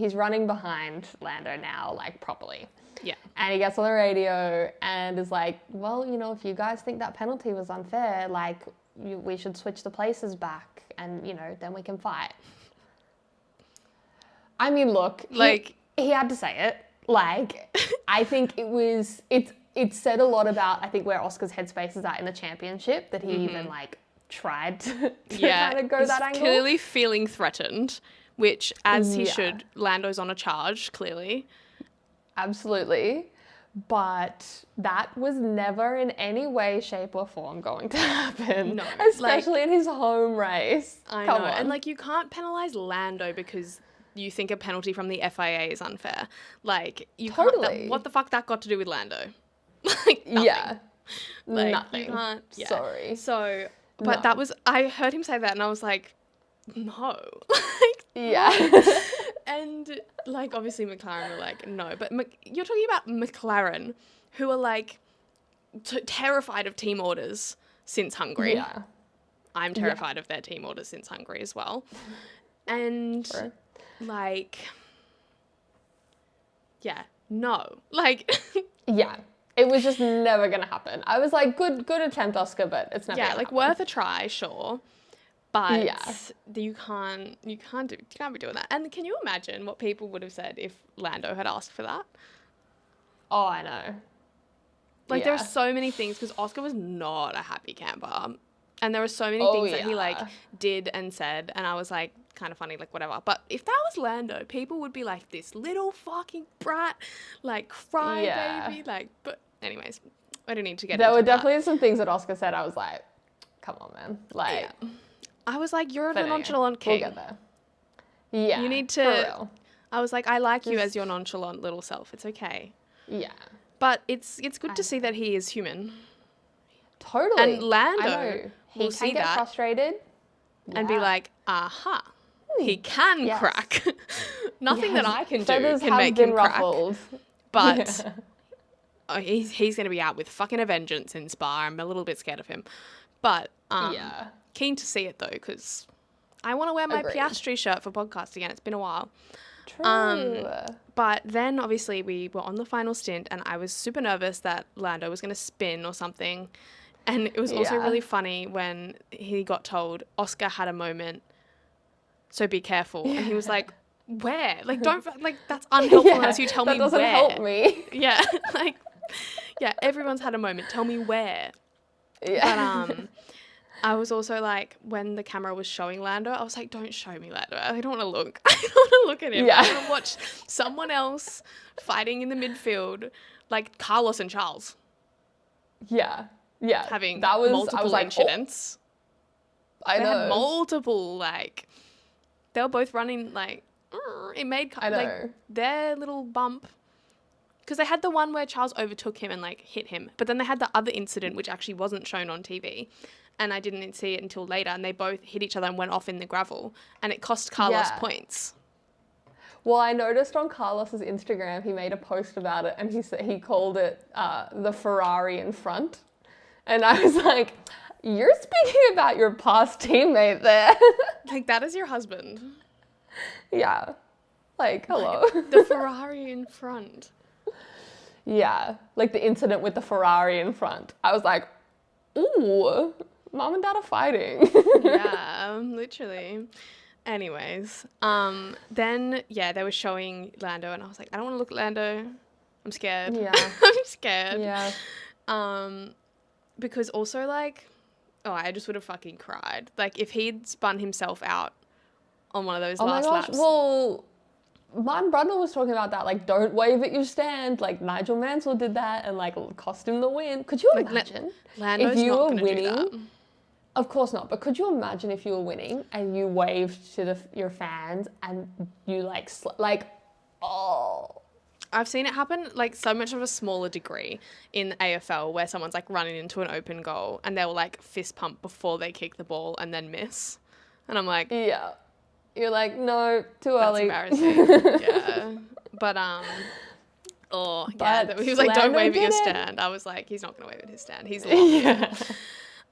behind Lando now, like properly. Yeah. And he gets on the radio and is like, well, if you guys think that penalty was unfair, like, we should switch the places back and, then we can fight. I mean, look, like, he had to say it. Like, I think it said a lot about, I think, where Oscar's headspace is at in the championship, that he even, like, tried to kind of go that angle. Clearly feeling threatened, which, as he should, Lando's on a charge, clearly. Absolutely. But that was never in any way, shape or form going to happen. No. Especially in his home race. Come on. And like, you can't penalise Lando because you think a penalty from the FIA is unfair. Like, you can't... What the fuck that got to do with Lando? Like, nothing. Yeah. Like, nothing. You can't... Yeah. Sorry. So, but that was... I heard him say that and I was like, no. And, like, obviously McLaren were like, no. But you're talking about McLaren, who are, like, terrified of team orders since Hungary. Yeah. I'm terrified of their team orders since Hungary as well. And, like, no. Like... Yeah. It was just never going to happen. I was like, good attempt, Oscar, but it's never going to happen. Worth a try, sure. But you can't be doing that. And can you imagine what people would have said if Lando had asked for that? Oh, I know. Like, there are so many things, because Oscar was not a happy camper. And there were so many things that he, like, did and said, and I was like, kind of funny, like, whatever. But if that was Lando, people would be like, this little fucking brat, like, crybaby, like, but anyways, I don't need to get into that. There were definitely some things that Oscar said, I was like, come on, man. Like... Yeah. I was like, you're a nonchalant king. We'll get there. Yeah, you need to... For real. I was like, I like you as your nonchalant little self. It's okay. Yeah. But it's good to see that he is human. Totally. And Lando will see get that frustrated and be like, aha, he can crack. Nothing that I can do can make him ruffled. Crack. But he's going to be out with fucking a vengeance in Spa. I'm a little bit scared of him. But keen to see it though, because I want to wear my Piastri shirt for podcast again. It's been a while. True. But then obviously we were on the final stint and I was super nervous that Lando was going to spin or something. And it was also really funny when he got told Oscar had a moment, so be careful. And he was like, where? Like, don't, like, that's unhelpful unless you tell me where. That doesn't help me. Yeah. Like, everyone's had a moment. Tell me where. Yeah. But, I was also like, when the camera was showing Lando, I was like, don't show me Lando. I don't want to look. I don't want to look at him. I want to watch someone else fighting in the midfield, like Carlos and Charles. Yeah. Yeah. Having multiple incidents. I know. They had multiple, like, they were both running, like, it made, like, their little bump because they had the one where Charles overtook him and like hit him, but then they had the other incident which actually wasn't shown on TV, and I didn't see it until later, and they both hit each other and went off in the gravel, and it cost Carlos points. Well, I noticed on Carlos's Instagram, he made a post about it, and he called it the Ferrari in front. And I was like, you're speaking about your past teammate there. Like, that is your husband. Yeah. Like, hello. Like, the Ferrari in front. Yeah. Like the incident with the Ferrari in front. I was like, ooh, mom and dad are fighting. Yeah, literally. Anyways, then, yeah, they were showing Lando, and I was like, I don't want to look at Lando. I'm scared. Yeah. I'm scared. Yeah. Because also, like, I just would have fucking cried. Like, if he'd spun himself out on one of those last laps. Well, my brother was talking about that. Like, don't wave at your stand. Like, Nigel Mansell did that and, like, cost him the win. Could you imagine Lando's if you not were gonna winning? do that. Of course not. But could you imagine if you were winning and you waved to your fans and you, oh... I've seen it happen, like, so much of a smaller degree in AFL where someone's, like, running into an open goal and they'll, like, fist pump before they kick the ball and then miss. And I'm like... Yeah. You're like, no, too early. That's embarrassing. Yeah. But, he was like, don't wave at your stand. I was like, he's not going to wave at his stand. He's laughing. Yeah.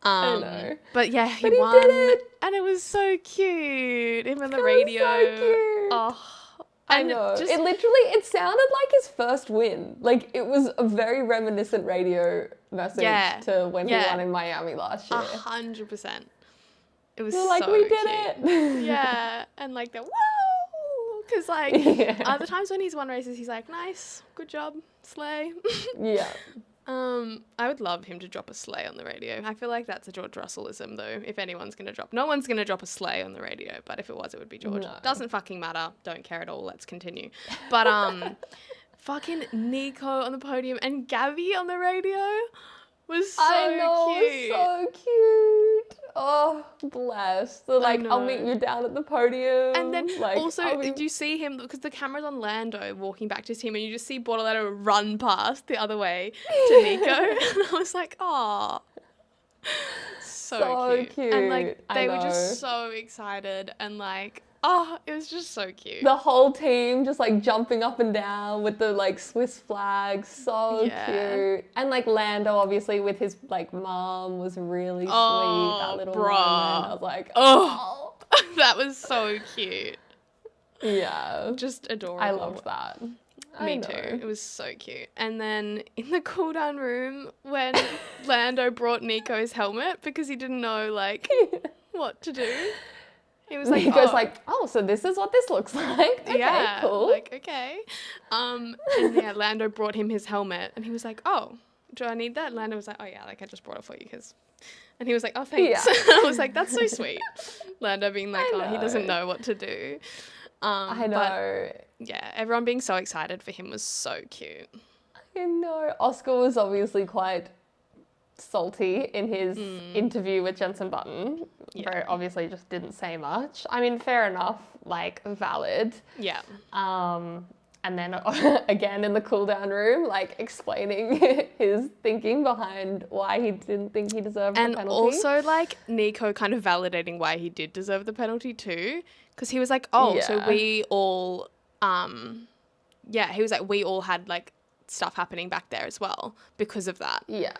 I know. But yeah, he won. Did it. And it was so cute. Him on the radio. So cute. Oh. I know. It sounded like his first win. Like, it was a very reminiscent radio message to when he won in Miami last year. 100%. It was You're like, so we did cute. it. Yeah. And like the woo! Because like other times when he's won races, he's like, nice, good job, slay. Yeah. I would love him to drop a slay on the radio. I feel like that's a George Russellism, though. If anyone's going to drop... No one's going to drop a slay on the radio, but if it was, it would be George. No. Doesn't fucking matter. Don't care at all. Let's continue. But fucking Nico on the podium and Gabby on the radio was so cute. So cute. Oh, bless. So, like, I'll meet you down at the podium. And then like, also, did you see him, because the camera's on Lando walking back to his team, and you just see Bortolano run past the other way to Nico. And I was like, oh, so cute. And like, they were just so excited and like, oh, it was just so cute. The whole team just like jumping up and down with the like Swiss flag. So cute. And like Lando obviously with his like mom was really sweet. That little moment. I was like, oh. That was so cute. Yeah. Just adorable. I loved that. Me too. It was so cute. And then in the cool down room when Lando brought Nico's helmet because he didn't know like what to do. He was like, he goes like, oh, so this is what this looks like. Okay, cool. Like, okay. And yeah, Lando brought him his helmet and he was like, oh, do I need that? And Lando was like, oh yeah, like I just brought it for you because... And he was like, oh, thanks. Yeah. I was like, that's so sweet. Lando being like, oh, he doesn't know what to do. I know. But, yeah, everyone being so excited for him was so cute. I know. Oscar was obviously quite salty in his interview with Jensen Button. Yeah. Very obviously just didn't say much. I mean, fair enough, like valid. Yeah. And then again in the cool down room, like explaining his thinking behind why he didn't think he deserved the penalty. And also like Nico kind of validating why he did deserve the penalty too. Because he was like, oh, so we all, he was like, we all had like stuff happening back there as well because of that. Yeah.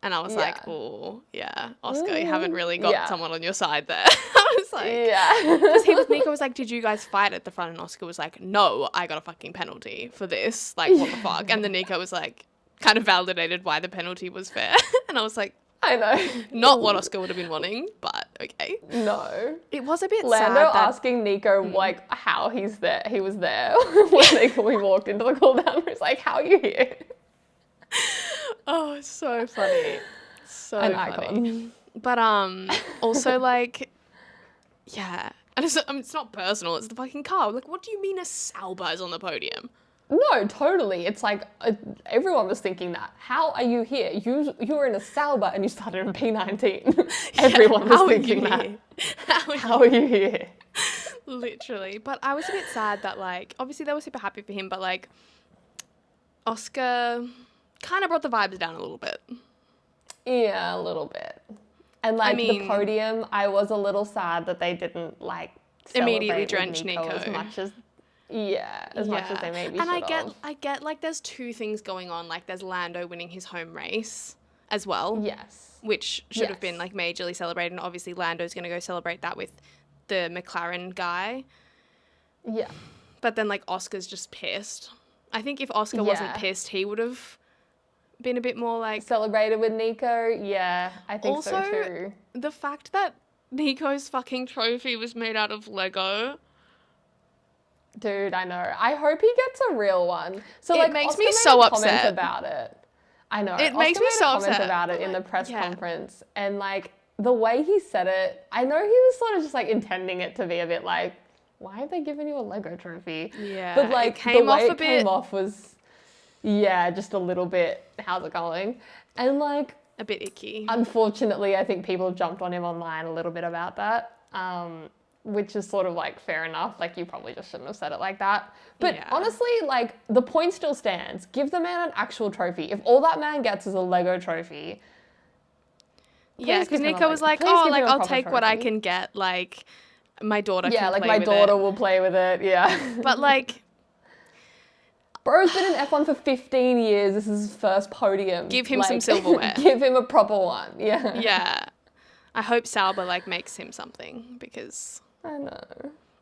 And I was like, oh, yeah, Oscar, you haven't really got someone on your side there. I was like, because Nico was like, did you guys fight at the front? And Oscar was like, no, I got a fucking penalty for this. Like, what the fuck? And then Nico was like, kind of validated why the penalty was fair. And I was like, I know. Not what Oscar would have been wanting, but okay. No. It was a bit Lando sad that... asking Nico, like, how he's there. He was there when we walked into the cool down. He's like, how are you here? Oh, it's so funny. So An funny. icon. But also like, yeah. And it's not personal, it's the fucking car. Like, what do you mean a Sauber is on the podium? No, totally. It's like everyone was thinking that. How are you here? You were in a Sauber and you started in P19. Everyone was thinking that. How are you here? Literally. But I was a bit sad that like, obviously they were super happy for him, but like, Oscar kind of brought the vibes down a little bit. Yeah, a little bit. And like the podium, I was a little sad that they didn't like immediately celebrate drench Nico Nico as much as much as they maybe should have. I get like there's two things going on. Like there's Lando winning his home race as well. Yes. Which should have been like majorly celebrated, and obviously Lando's going to go celebrate that with the McLaren guy. Yeah. But then like Oscar's just pissed. I think if Oscar wasn't pissed, he would have been a bit more like celebrated with Nico. Yeah, I think also, so too. The fact that Nico's fucking trophy was made out of Lego. Dude, I know. I hope he gets a real one. So it makes me so upset about it. I know. It makes me so upset about it in the press conference, and like the way he said it, I know he was sort of just like intending it to be a bit like, why have they given you a Lego trophy? Yeah. But like the way it came off was, just a little bit. How's it going? And like a bit icky. Unfortunately, I think people jumped on him online a little bit about that. Which is sort of like fair enough. Like you probably just shouldn't have said it like that. But honestly, like the point still stands. Give the man an actual trophy. If all that man gets is a Lego trophy. Yeah, because Nico was like, I'll take what I can get. Like my daughter can play with it. Yeah, like my daughter will play with it. Yeah. But like, bro's been in F1 for 15 years. This is his first podium. Give him some silverware. Give him a proper one. Yeah. Yeah. I hope Sauber like makes him something because I know.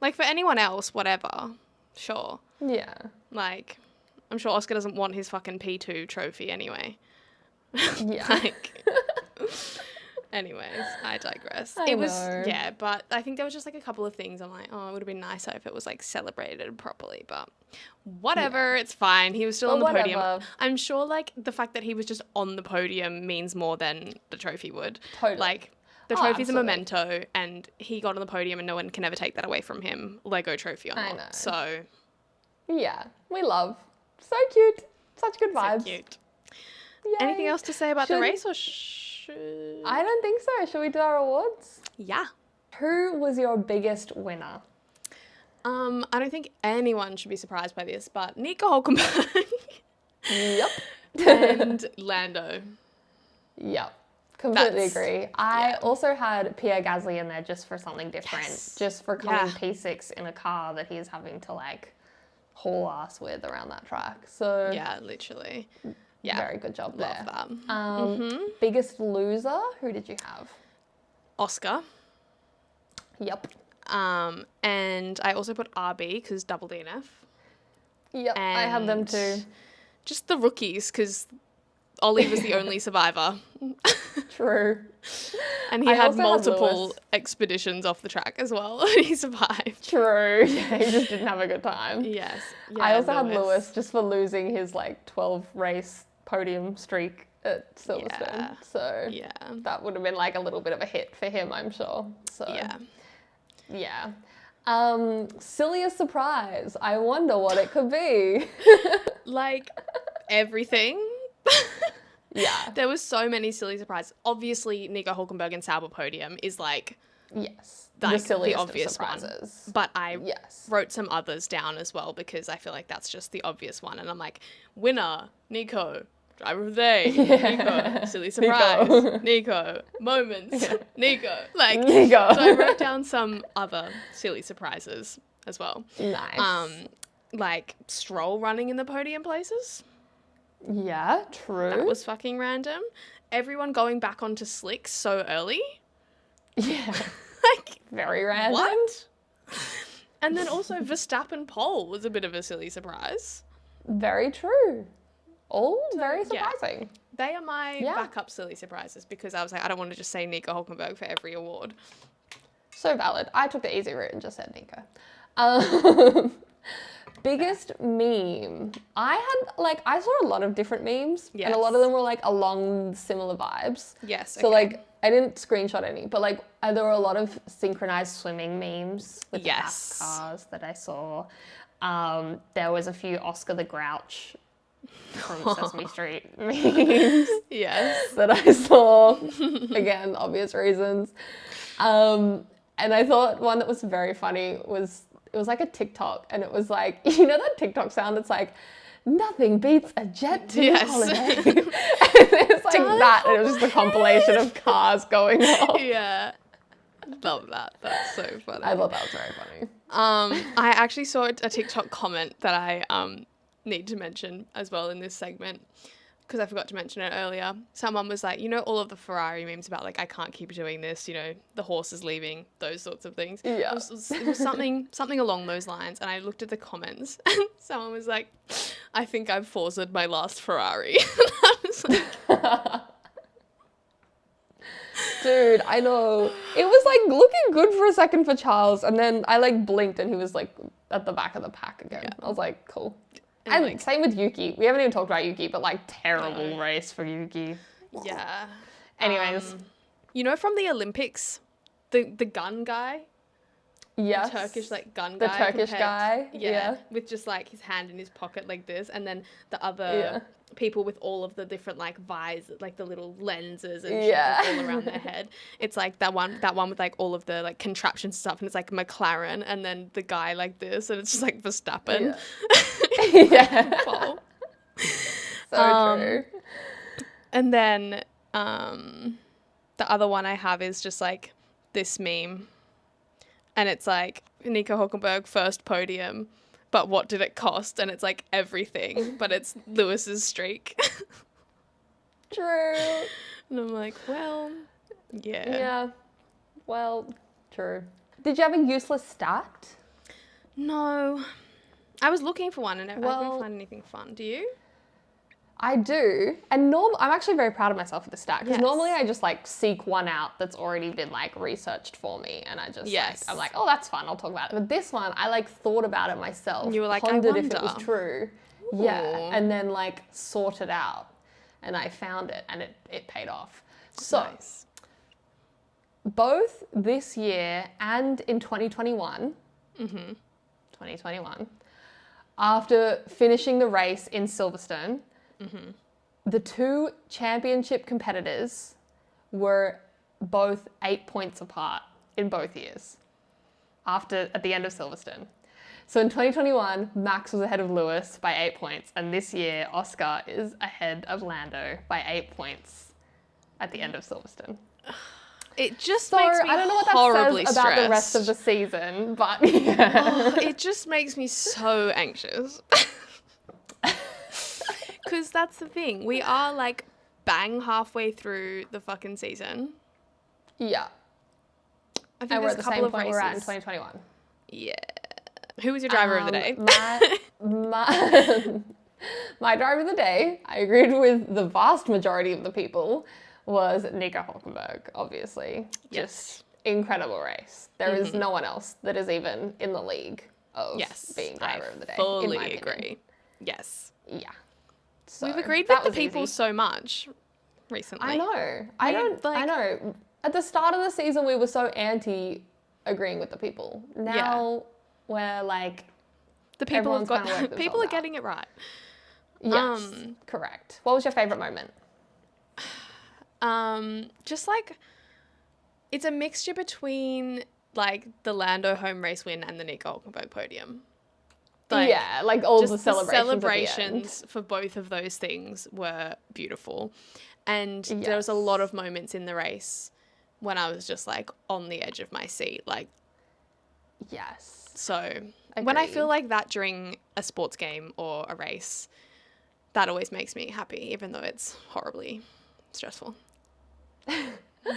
Like for anyone else, whatever. Sure. Yeah. Like, I'm sure Oscar doesn't want his fucking P2 trophy anyway. Yeah. Anyways, I digress. I know. Yeah, but I think there was just like a couple of things I'm like, oh, it would have been nicer if it was like celebrated properly, but whatever, it's fine. He was still on the podium. I'm sure like the fact that he was just on the podium means more than the trophy would. Totally. Like, the trophy's a memento, and he got on the podium, and no one can ever take that away from him, Lego trophy or not. I know. So, yeah, we love. So cute. Such good vibes. So cute. Yay. Anything else to say about the race, or I don't think so. Should we do our awards? Yeah. Who was your biggest winner? I don't think anyone should be surprised by this, but Nico Hülkenberg. Yep. And Lando. Yep. Completely agree. I also had Pierre Gasly in there just for something different. Just for coming P6 in a car that he's having to like haul ass with around that track. So yeah, literally. Yeah. Very good job there. Love that. Biggest loser, who did you have? Oscar. Yep. And I also put RB because double DNF. Yep, and I had them too. Just the rookies because Ollie was the only survivor. True. And he had multiple expeditions off the track as well. He survived. True. Yeah, he just didn't have a good time. Yes. Yeah, I also had Lewis just for losing his like 12 race podium streak at Silverstone. Yeah. So that would have been like a little bit of a hit for him, I'm sure. So yeah. Silliest surprise. I wonder what it could be. Like everything. Yeah. There was so many silly surprises. Obviously, Nico Hülkenberg and Sauber podium is like the silliest the obvious surprises. One. But I wrote some others down as well because I feel like that's just the obvious one. And I'm like, winner, Nico. Driver of the day, Nico. Silly surprise, Nico. Moments, Nico. Like, Nico. So I wrote down some other silly surprises as well. Nice. Like Stroll running in the podium places. Yeah, true. That was fucking random. Everyone going back onto slicks so early. Yeah. Like, very random. What? And then also Verstappen pole was a bit of a silly surprise. Very true. All very surprising. Yeah. They are my backup silly surprises because I was like, I don't want to just say Nico Hülkenberg for every award. So valid. I took the easy route and just said Nico. Biggest meme. I saw a lot of different memes and a lot of them were like along similar vibes. Yes. So like I didn't screenshot any, but like there were a lot of synchronized swimming memes with the fast cars that I saw. There was a few Oscar the Grouch from Sesame Street memes. Yes. That I saw. Again, obvious reasons. And I thought one that was very funny was, it was like a TikTok and it was like, you know that TikTok sound? It's like, nothing beats a jet to Yes. holiday. And it's like that, and it was just a compilation of cars going off. Yeah. Love that. That's so funny. I thought that was very funny. I actually saw a TikTok comment that I need to mention as well in this segment, because I forgot to mention it earlier. Someone was like, all of the Ferrari memes about like, I can't keep doing this, the horse is leaving, those sorts of things. Yeah. It was something along those lines. And I looked at the comments and someone was like, I think I've forced my last Ferrari. And I was like, dude, I know. It was like looking good for a second for Charles, and then I like blinked and he was like at the back of the pack again. Yeah. I was like, cool. And like, same with Yuki. We haven't even talked about Yuki, but like terrible race for Yuki. Yeah. Anyways. From the Olympics, the gun guy? Yes. The Turkish gun guy. The Turkish guy. Yeah. With just like his hand in his pocket like this, and then the other people with all of the different like visors, like the little lenses and shit all around their head. It's like that one with like all of the like contraption stuff, and it's like McLaren, and then the guy like this, and it's just like Verstappen. Yeah. So true. And then the other one I have is just like this meme, and it's like Nico Hülkenberg first podium, but what did it cost? And it's like everything, but it's Lewis's streak. True. And I'm like, well, yeah. Yeah. Well, true. Did you have a useless stat? No. I was looking for one and I couldn't find anything fun. Do you? I do. And I'm actually very proud of myself for the stat, because normally I just like seek one out that's already been like researched for me, and I just I'm like, oh, that's fun, I'll talk about it. But this one, I like thought about it myself. You were like, pondered I wonder if it was true. Ooh. Yeah, and then like sorted out, and I found it, and it paid off. So nice. Both this year and in 2021, 2021, after finishing the race in Silverstone, the two championship competitors were both 8 points apart in both years at the end of Silverstone. So in 2021, Max was ahead of Lewis by 8 points, and this year Oscar is ahead of Lando by 8 points at the end of Silverstone. It just makes me horribly stressed. I don't know what that says about the rest of the season, but yeah. It just makes me so anxious. Because that's the thing. We are like bang halfway through the fucking season. Yeah. I think there's a couple of races. We're at in 2021. Yeah. Who was your driver of the day? My driver of the day, I agreed with the vast majority of the people, was Nico Hülkenberg, obviously. Yes. Just incredible race. There is no one else that is even in the league of being driver of the day. Fully in my agree. Opinion. Yes. Yeah. So we've agreed with the people so much recently. I know. I know. At the start of the season, we were so anti agreeing with the people. Now we're like, the people have got. People are getting it right. Yes, correct. What was your favorite moment? Just like, it's a mixture between like the Lando home race win and the Nico Hülkenberg podium. Like all the celebrations for both of those things were beautiful. And there was a lot of moments in the race when I was just like on the edge of my seat. Like, yes. So when I feel like that during a sports game or a race, that always makes me happy, even though it's horribly stressful.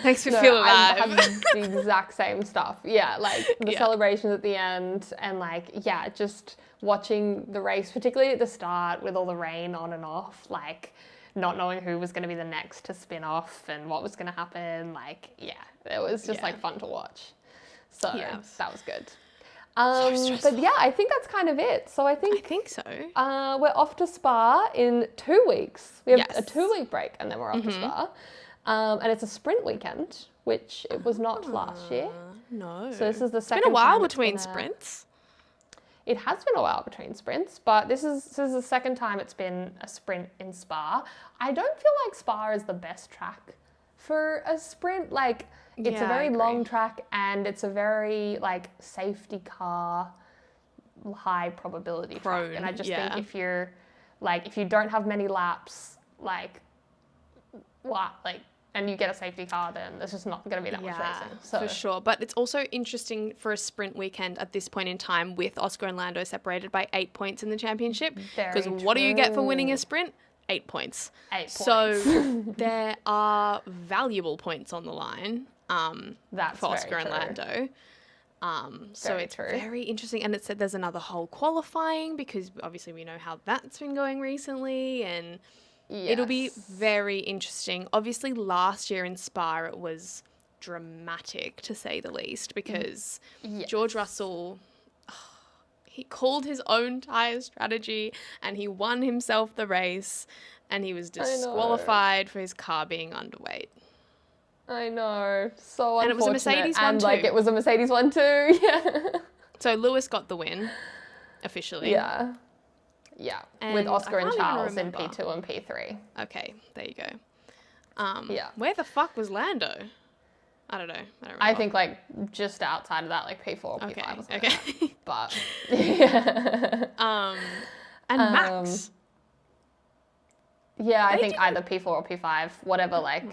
Makes me feel alive. I have the exact same stuff. Yeah, like the celebrations at the end, and like, just watching the race, particularly at the start with all the rain on and off, like not knowing who was going to be the next to spin off and what was going to happen. Like, it was just like fun to watch. So that was good. But I think that's kind of it. So I think so. We're off to Spa in 2 weeks. We have a 2-week break, and then we're off to Spa. And it's a sprint weekend, which it was not last year. No. So this is the second. It's been a while between sprints. It has been a while between sprints, but this is the second time it's been a sprint in Spa. I don't feel like Spa is the best track for a sprint. Like, it's a very long track, and it's a very like safety car, high probability track. And I just think if you're like if you don't have many laps, like what, like, and you get a safety car, then there's just not going to be that much racing. So for sure. But it's also interesting for a sprint weekend at this point in time with Oscar and Lando separated by 8 points in the championship. Because what do you get for winning a sprint? 8 points. 8 points. So there are valuable points on the line That's for Oscar very and true. Lando. So it's true. very interesting. And it said there's another whole qualifying because obviously we know how that's been going recently, and it'll be very interesting. Obviously last year in Spa it was dramatic to say the least because George Russell, he called his own tyre strategy and he won himself the race, and he was disqualified for his car being underweight. I know. So unfortunate. And it was a Mercedes one and, too. like, it was a Mercedes one too. Yeah. So Lewis got the win, officially. Yeah. Yeah. And with Oscar I and can't even Charles in remember. P2 and P3. Okay, there you go. Yeah. Where the fuck was Lando? I don't know. I don't remember. I think like just outside of that, like P4 or P5 or something. Okay. Like that. But yeah. And Max. Yeah, I think either P4 or P5, whatever, like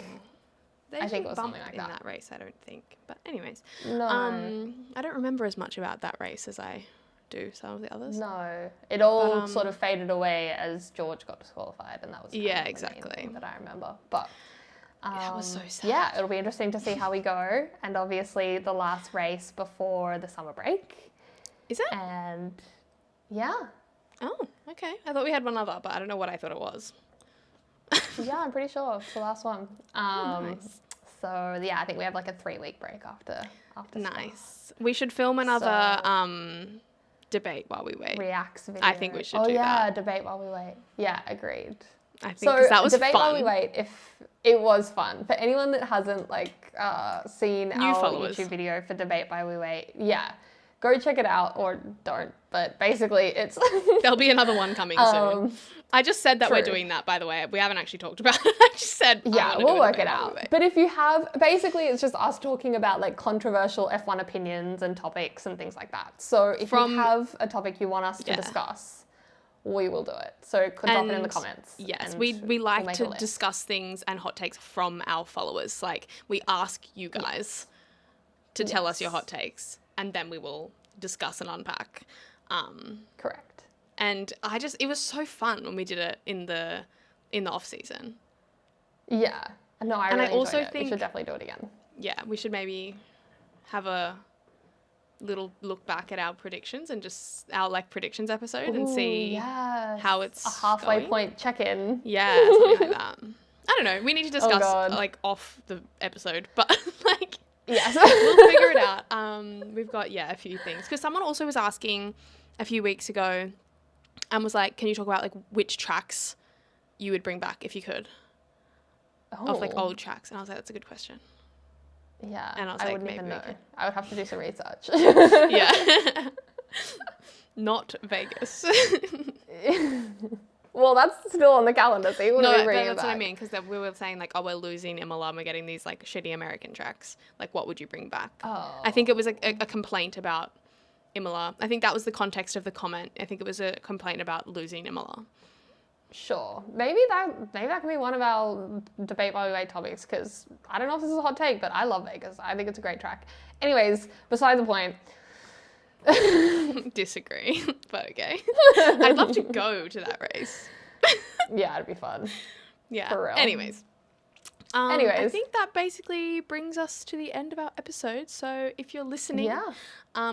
They I think it didn't was bump something like in that. that race, I don't think. But anyways, No. I don't remember as much about that race as I do some of the others. No. It all But, sort of faded away as George got disqualified, and that was kind of the main exactly. thing that I remember. But That was so sad. yeah, it'll be interesting to see how we go. And obviously the last race before the summer break. Is it? And yeah. Oh, okay. I thought we had one other, but I don't know what I thought it was. Yeah, I'm pretty sure it's the last one. Nice. So yeah, I think we have like a 3-week break after Spa. Nice. We should film another debate while we wait. Reacts video. I think we should do do that. that. Debate while we wait. Yeah, agreed. I think 'cause that was debate fun. while we wait. If it was fun for anyone that hasn't seen New our followers. YouTube video for debate while we wait, yeah, go check it out or don't. But basically, it's There'll be another one coming soon. I just said that we're true. doing that, by the way. We haven't actually talked about it. I just said, yeah, I'm gonna we'll do a work it debate while out. we wait. But if you have, basically, it's just us talking about like controversial F1 opinions and topics and things like that. So if you have a topic you want us to discuss, we will do it. So drop it in the comments. Yes, and we like we'll to make a list. discuss things and hot takes from our followers. Like, we ask you guys to tell us your hot takes, and then we will discuss and unpack. Correct. And it was so fun when we did it in the off season. Yeah. No, I really also enjoyed it. think- We should definitely do it again. Yeah, we should maybe have a little look back at our predictions and just our like predictions episode and see how it's a halfway going. point check-in. Yeah, something like that. I don't know. We need to discuss God. like off the episode, but like Yes. we'll figure it out. We've got a few things because someone also was asking a few weeks ago and was like, "Can you talk about like which tracks you would bring back if you could of like old tracks?" And I was like, "That's a good question." Yeah. And I was I like, wouldn't maybe even we know. could. I would have to do some research. Yeah. Not Vegas. Well, that's still on the calendar, so you wouldn't be bringing it that's what I back. mean. Because we were saying like, oh, we're losing Imola, and we're getting these like shitty American tracks. Like, what would you bring back? Oh. I think it was a complaint about Imola. I think that was the context of the comment. I think it was a complaint about losing Imola. Sure. Maybe that can be one of our debate while we wait topics, because I don't know if this is a hot take, but I love Vegas. I think it's a great track. Anyways, beside the point. Disagree, but okay. I'd love to go to that race. Yeah, it'd be fun. Yeah. For real. Anyways. I Anyways. think that basically brings us to the end of our episode. So if you're listening,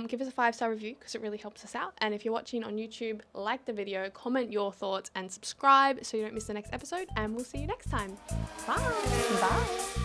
give us a 5-star review because it really helps us out. And if you're watching on YouTube, like the video, comment your thoughts and subscribe so you don't miss the next episode. And we'll see you next time. Bye. Bye.